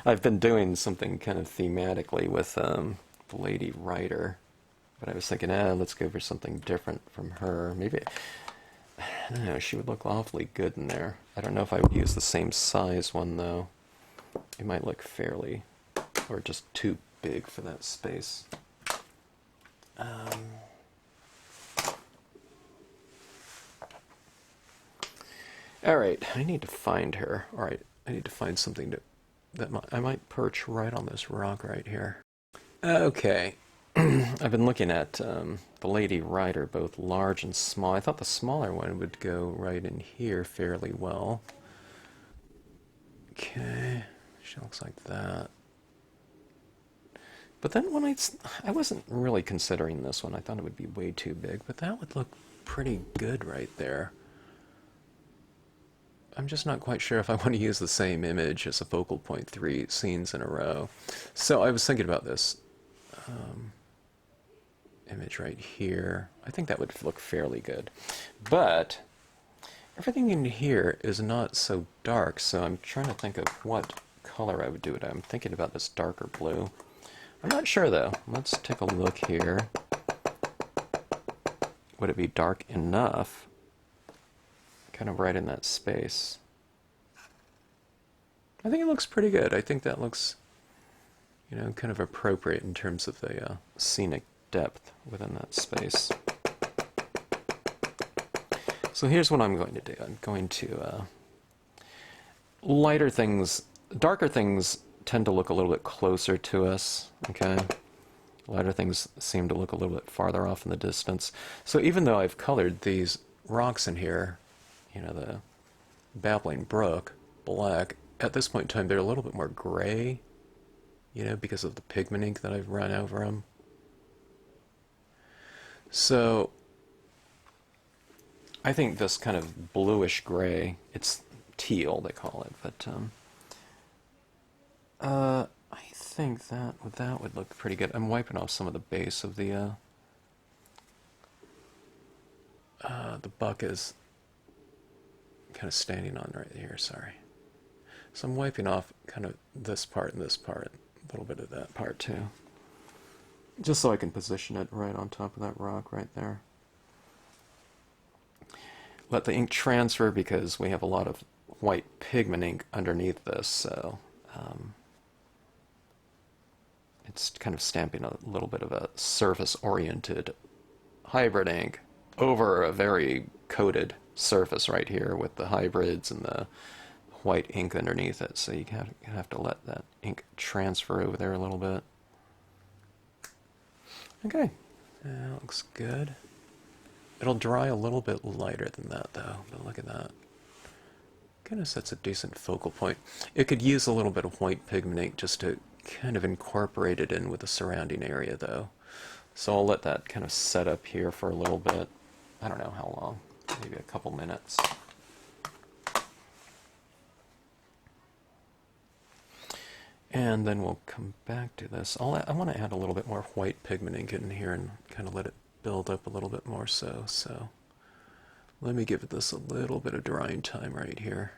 I've been doing something kind of thematically with the lady writer, but I was thinking, let's go for something different from her. Maybe, I don't know, she would look awfully good in there. I don't know if I would use the same size one, though. It might look fairly, or just too big for that space. All right, I need to find her. All right, I need to find something that I might perch right on this rock right here. Okay, I've been looking at the lady rider, both large and small. I thought the smaller one would go right in here fairly well. Okay, she looks like that. But then when I wasn't really considering this one. I thought it would be way too big, but that would look pretty good right there. I'm just not quite sure if I want to use the same image as a focal point 3 scenes in a row. So I was thinking about this image right here. I think that would look fairly good. But everything in here is not so dark, so I'm trying to think of what color I would do it. I'm thinking about this darker blue. I'm not sure, though. Let's take a look here. Would it be dark enough? Kind of right in that space. I think it looks pretty good. I think that looks, you know, kind of appropriate in terms of the scenic depth within that space. So here's what I'm going to do. I'm going to lighter things, darker things tend to look a little bit closer to us, okay? Lighter things seem to look a little bit farther off in the distance. So even though I've colored these rocks in here, you know, the Babbling Brook, black, at this point in time they're a little bit more gray, you know, because of the pigment ink that I've run over them. So I think this kind of bluish gray, it's teal they call it, but I think that would look pretty good. I'm wiping off some of the base of the buck is kind of standing on right here, sorry. So I'm wiping off kind of this part and this part, a little bit of that part too. Just so I can position it right on top of that rock right there. Let the ink transfer because we have a lot of white pigment ink underneath this, so it's kind of stamping a little bit of a surface-oriented hybrid ink over a very coated surface right here with the hybrids and the white ink underneath it, so you have to let that ink transfer over there a little bit. Okay, that looks good. It'll dry a little bit lighter than that though, but look at that. kind of sets a decent focal point. It could use a little bit of white pigment ink just to kind of incorporate it in with the surrounding area, though. So I'll let that kind of set up here for a little bit. I don't know how long, maybe a couple minutes. And then we'll come back to this. I want to add a little bit more white pigment ink in here and kind of let it build up a little bit more so let me give this a little bit of drying time right here.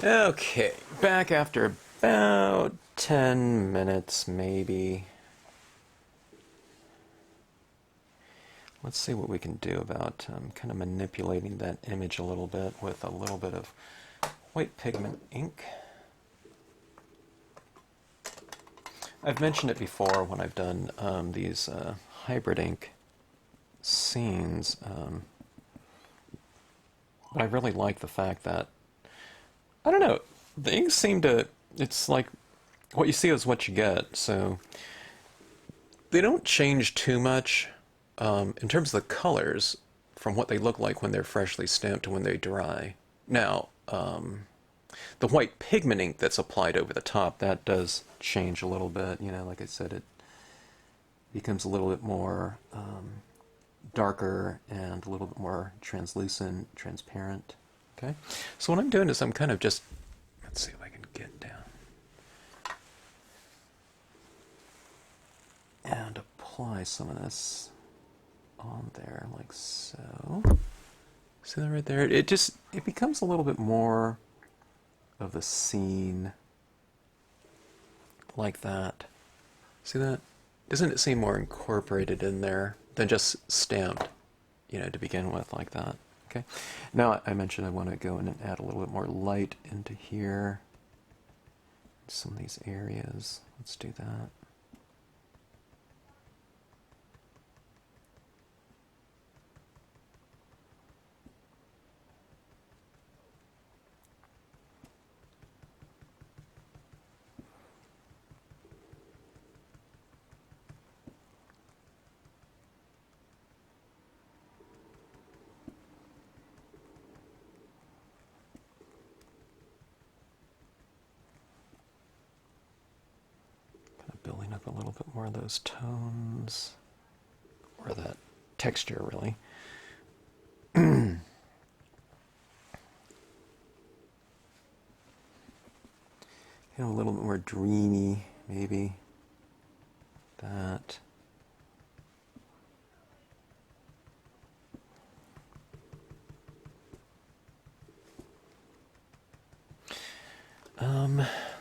Okay, back after about 10 minutes maybe. Let's see what we can do about kind of manipulating that image a little bit with a little bit of white pigment ink. I've mentioned it before when I've done these hybrid ink scenes, but I really like the fact that, I don't know, the inks seem to, it's like what you see is what you get, so they don't change too much in terms of the colors from what they look like when they're freshly stamped to when they dry. Now, the white pigment ink that's applied over the top, that does change a little bit. You know, like I said, it becomes a little bit more darker and a little bit more translucent, transparent. Okay, so what I'm doing is I'm kind of just, let's see if I can get down and apply some of this on there like so. See that right there? It becomes a little bit more of the scene like that. See that? Doesn't it seem more incorporated in there than just stamped, you know, to begin with like that? Okay. Now I mentioned I want to go in and add a little bit more light into here. Some of these areas. Let's do that. Building up a little bit more of those tones, or that texture, really. A little bit more dreamy, maybe. That.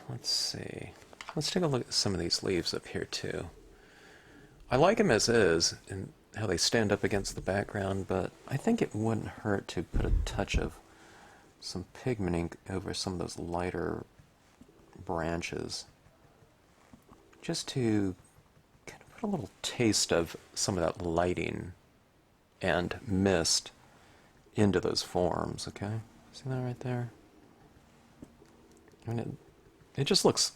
Let's see. Let's take a look at some of these leaves up here too. I like them as is and how they stand up against the background, but I think it wouldn't hurt to put a touch of some pigment ink over some of those lighter branches, just to kind of put a little taste of some of that lighting and mist into those forms. Okay, see that right there? I mean, it just looks,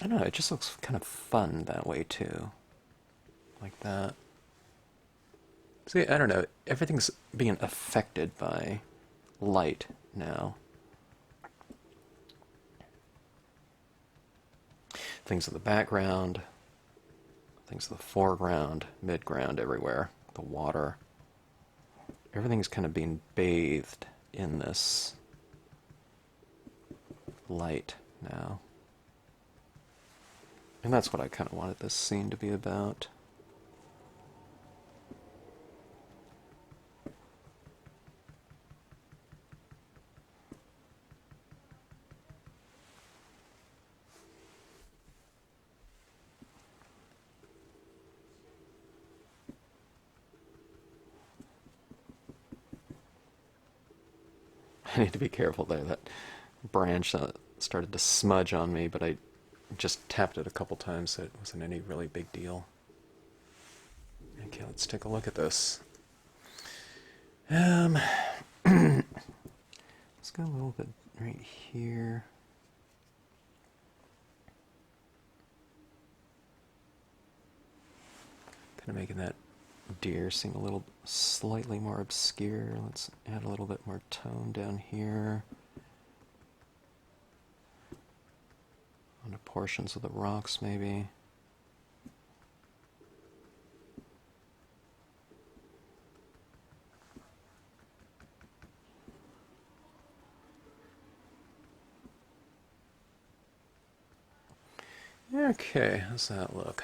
I don't know, it just looks kind of fun that way too. Like that. See, I don't know, everything's being affected by light now. Things in the background, things in the foreground, midground, everywhere. The water. Everything's kind of being bathed in this light now. And that's what I kind of wanted this scene to be about. I need to be careful there. That branch started to smudge on me, but I just tapped it a couple times, so it wasn't any really big deal. Okay, let's take a look at this. Let's go a little bit right here. Kind of making that deer seem a little slightly more obscure. Let's add a little bit more tone down here. Onto portions of the rocks, maybe. Okay, how's that look?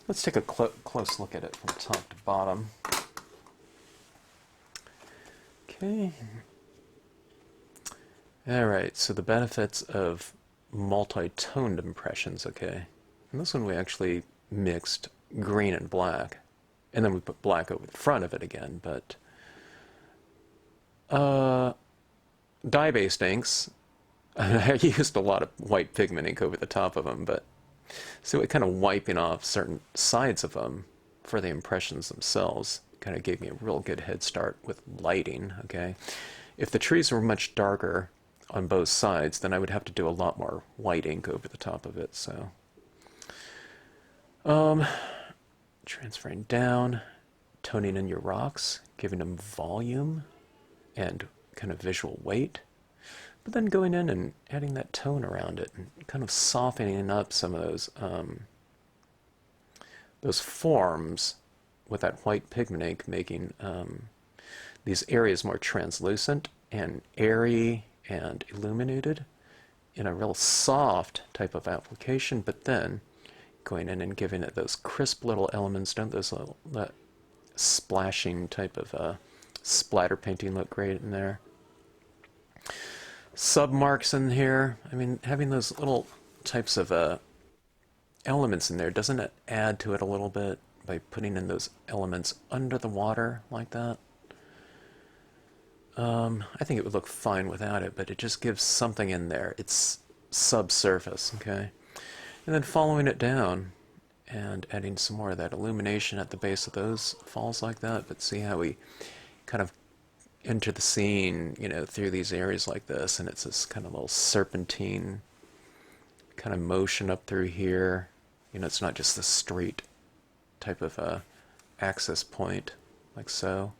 Let's take a close look at it from top to bottom. Okay. Alright, so the benefits of multi-toned impressions, okay. And this one we actually mixed green and black. And then we put black over the front of it again, but dye-based inks, I used a lot of white pigment ink over the top of them, but so it kind of wiping off certain sides of them for the impressions themselves kind of gave me a real good head start with lighting, okay. If the trees were much darker on both sides, then I would have to do a lot more white ink over the top of it, so. Transferring down, toning in your rocks, giving them volume and kind of visual weight, but then going in and adding that tone around it and kind of softening up some of those forms with that white pigment ink, making these areas more translucent and airy and illuminated in a real soft type of application, but then going in and giving it those crisp little elements. Don't those little, that splashing type of splatter painting look great in there? Submarks in here. I mean, having those little types of elements in there, doesn't it add to it a little bit by putting in those elements under the water like that? I think it would look fine without it, but it just gives something in there. It's subsurface, okay? And then following it down and adding some more of that illumination at the base of those falls like that, but see how we kind of enter the scene, you know, through these areas like this, and it's this kind of little serpentine kind of motion up through here. You know, it's not just the straight type of access point, like so.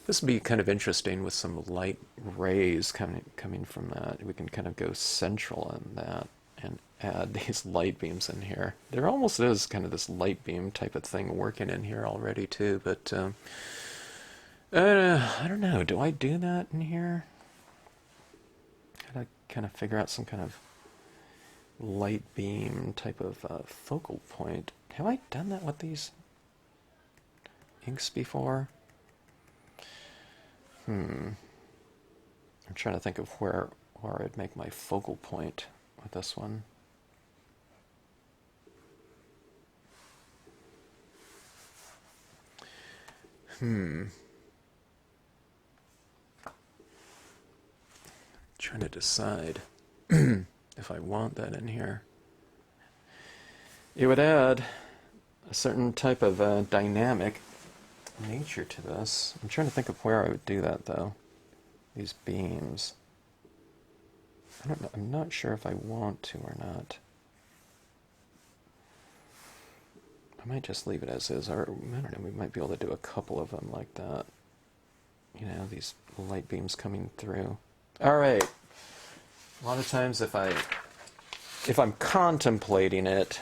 This would be kind of interesting with some light rays coming from that. We can kind of go central on that and add these light beams in here. There almost is kind of this light beam type of thing working in here already too, but I don't know. Do I do that in here? Gotta kind of figure out some kind of light beam type of focal point. Have I done that with these inks before? I'm trying to think of where I'd make my focal point with this one. Trying to decide if I want that in here. It would add a certain type of dynamic nature to this. I'm trying to think of where I would do that though. These beams. I don't know. I'm not sure if I want to or not. I might just leave it as is, or I don't know, we might be able to do a couple of them like that. You know, these light beams coming through. Alright. A lot of times if I'm contemplating it,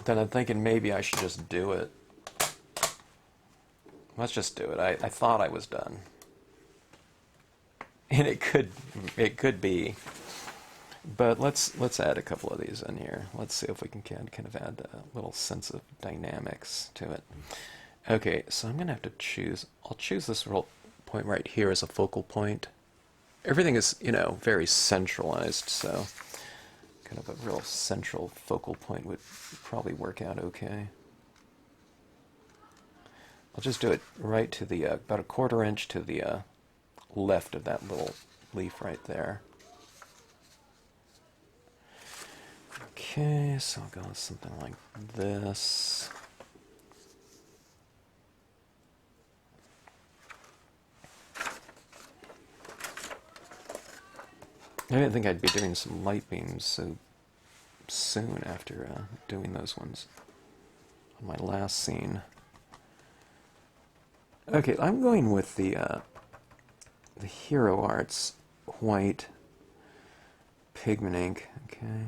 then I'm thinking maybe I should just do it. Let's just do it. I thought I was done. And it could be. But let's add a couple of these in here. Let's see if we can kind of add a little sense of dynamics to it. Okay, so I'm going to have to choose. I'll choose this real point right here as a focal point. Everything is, you know, very centralized, so kind of a real central focal point would probably work out okay. I'll just do it right to the, about a 1/4 inch to the left of that little leaf right there. Okay, so I'll go with something like this. I didn't think I'd be doing some light beams so soon after doing those ones. on my last scene. Okay, I'm going with the Hero Arts white pigment ink. Okay.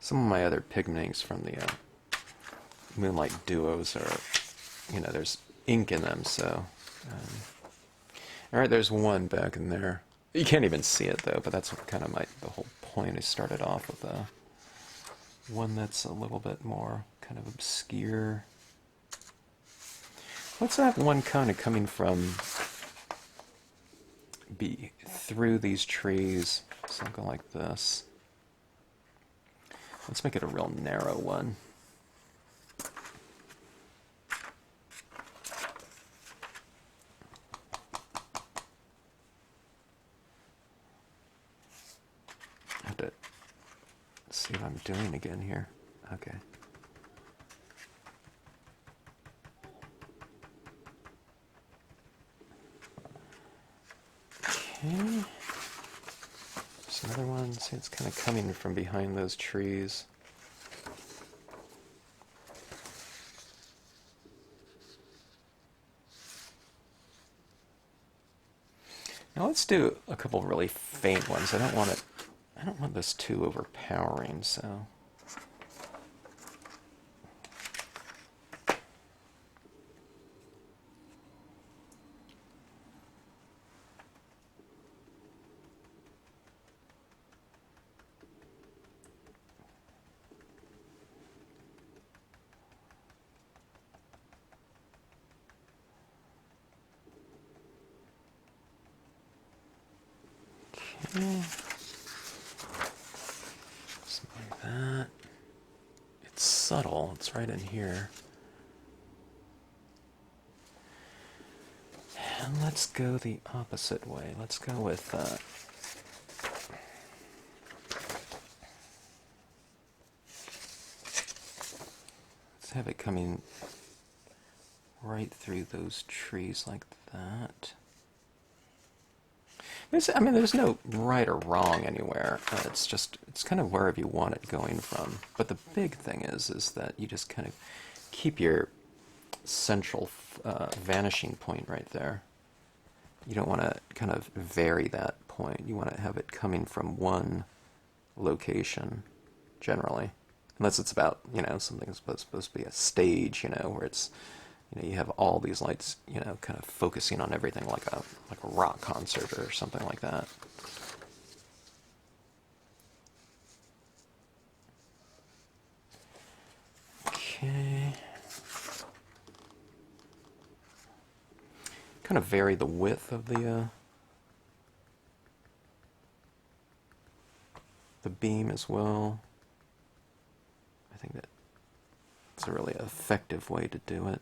Some of my other pigment inks from the Moonlight Duos are, there's ink in them, so. Alright, there's one back in there. You can't even see it, though, but that's kind of the whole point. I started off with one that's a little bit more kind of obscure. Let's have one kind of coming from through these trees, something like this. Let's make it a real narrow one. I have to see what I'm doing again here. Okay. Okay. There's another one. See, it's kind of coming from behind those trees. Now let's do a couple really faint ones. I don't want this too overpowering, so. Okay. Something like that. It's subtle. It's right in here. And let's go the opposite way. Let's go with let's have it coming right through those trees like that. There's no right or wrong anywhere. It's kind of wherever you want it going from. But the big thing is that you just kind of keep your central vanishing point right there. You don't want to kind of vary that point. You want to have it coming from one location, generally. Unless it's about, something supposed to be a stage, where it's, you have all these lights, kind of focusing on everything like a rock concert or something like that. Okay. Kind of vary the width of the beam as well. I think that's a really effective way to do it.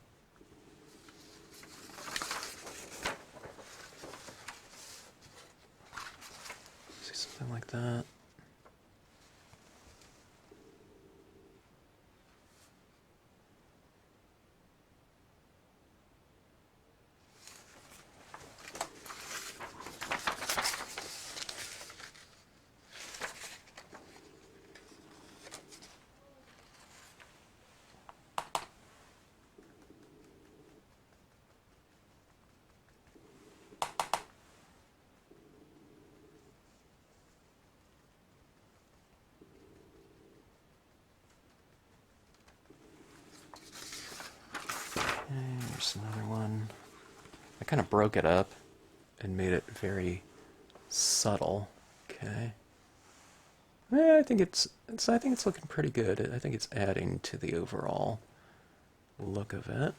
Something like that. There's another one. I kind of broke it up and made it very subtle. Okay. Yeah, I think it's looking pretty good. I think it's adding to the overall look of it.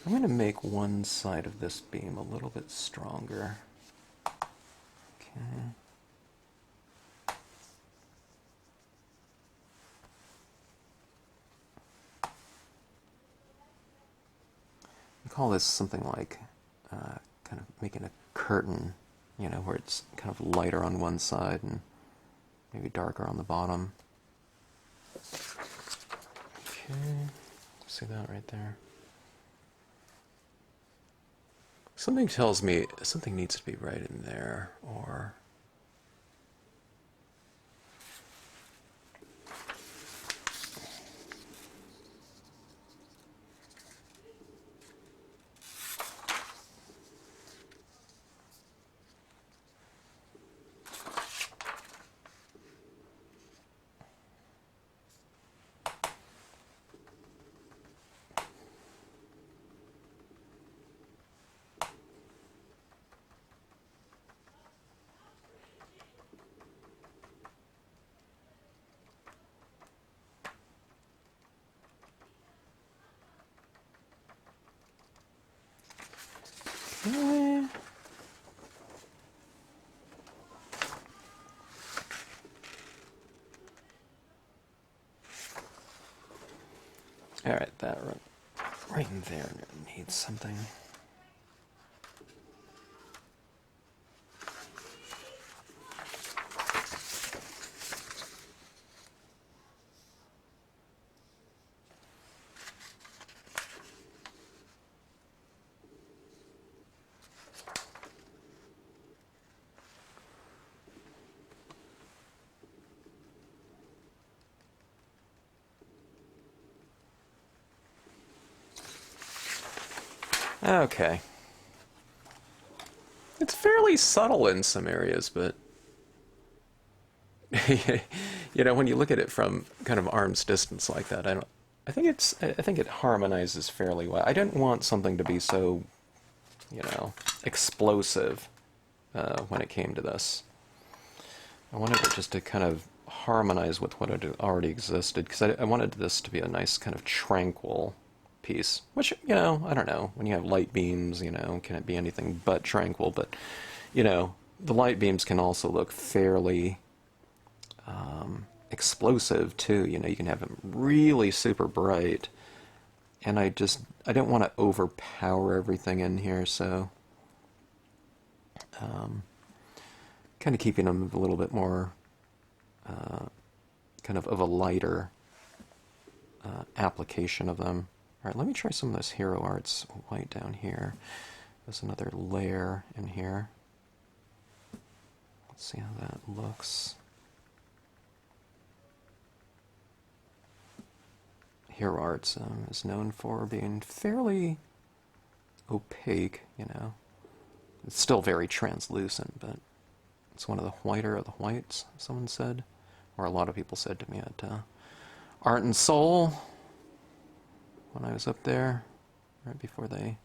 I'm going to make one side of this beam a little bit stronger. Okay. We call this something like kind of making a curtain, you know, where it's kind of lighter on one side and maybe darker on the bottom. Okay, see that right there? Something tells me something needs to be right in there, or... Alright, that right in there needs something. Okay. It's fairly subtle in some areas, but you know, when you look at it from kind of arm's distance like that, I think it harmonizes fairly well. I didn't want something to be so, you know, explosive when it came to this. I wanted it just to kind of harmonize with what had already existed, because I wanted this to be a nice kind of tranquil piece, which, you know, I don't know, when you have light beams, you know, can it be anything but tranquil? But, you know, the light beams can also look fairly explosive too. You know, you can have them really super bright, and I didn't want to overpower everything in here, so kind of keeping them a little bit more kind of a lighter application of them. All right, let me try some of this Hero Arts white down here. There's another layer in here. Let's see how that looks. Hero Arts is known for being fairly opaque, you know. It's still very translucent, but it's one of the whiter of the whites, someone said. Or a lot of people said to me at Art and Soul when I was up there, right before they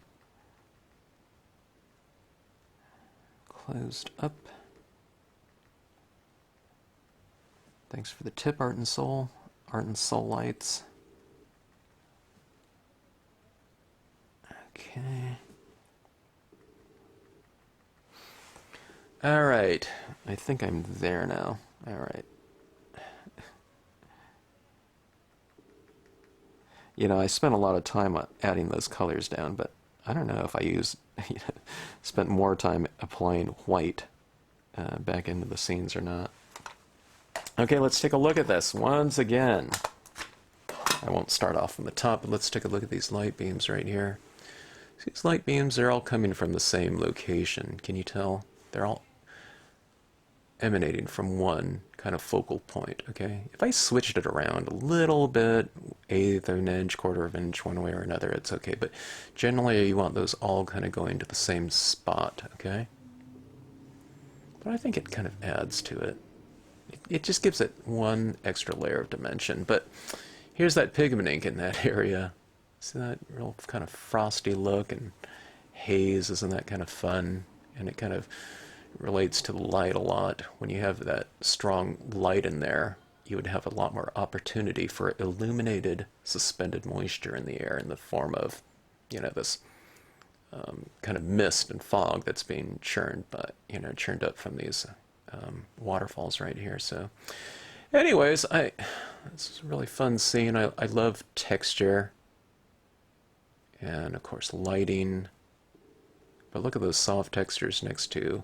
closed up. Thanks for the tip, Art and Soul. Art and Soul Lights. Okay. Alright. I think I'm there now. Alright. You know, I spent a lot of time adding those colors down, but I don't know if I spent more time applying white back into the scenes or not. Okay, let's take a look at this once again. I won't start off from the top, but let's take a look at these light beams right here. See, these light beams, they're all coming from the same location. Can you tell? They're all emanating from one kind of focal point, okay? If I switched it around a little bit, eighth of an inch, quarter of an inch, one way or another, it's okay. But generally, you want those all kind of going to the same spot, okay? But I think it kind of adds to it. It just gives it one extra layer of dimension. But here's that pigment ink in that area. See that real kind of frosty look and haze? Isn't that kind of fun? And it kind of relates to the light a lot. When you have that strong light in there, you would have a lot more opportunity for illuminated suspended moisture in the air in the form of, you know, this kind of mist and fog that's being churned up from these waterfalls right here. So anyways, this is a really fun scene. I love texture and of course lighting, but look at those soft textures next to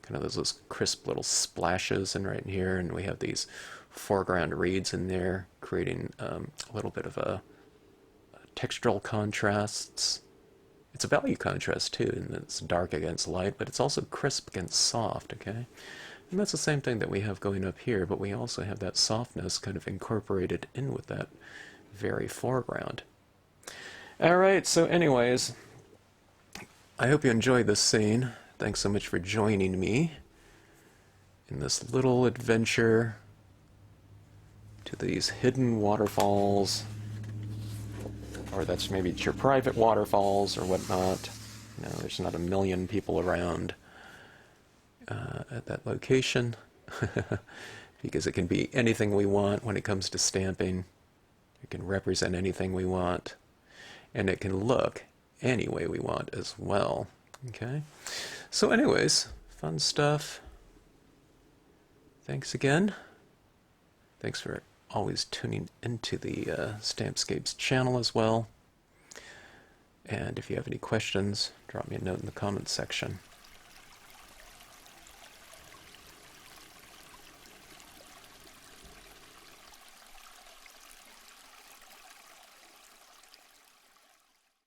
kind of those crisp little splashes in right in here, and we have these foreground reeds in there, creating a little bit of a textural contrasts. It's a value contrast too, and it's dark against light, but it's also crisp against soft, okay? And that's the same thing that we have going up here, but we also have that softness kind of incorporated in with that very foreground. Alright, so anyways, I hope you enjoyed this scene. Thanks so much for joining me in this little adventure to these hidden waterfalls, or that's maybe it's your private waterfalls or whatnot. You know, there's not a million people around at that location because it can be anything we want when it comes to stamping. It can represent anything we want, and it can look any way we want as well. Okay, so anyways, fun stuff. Thanks again. Thanks for always tuning into the Stampscapes channel as well. And if you have any questions, drop me a note in the comments section.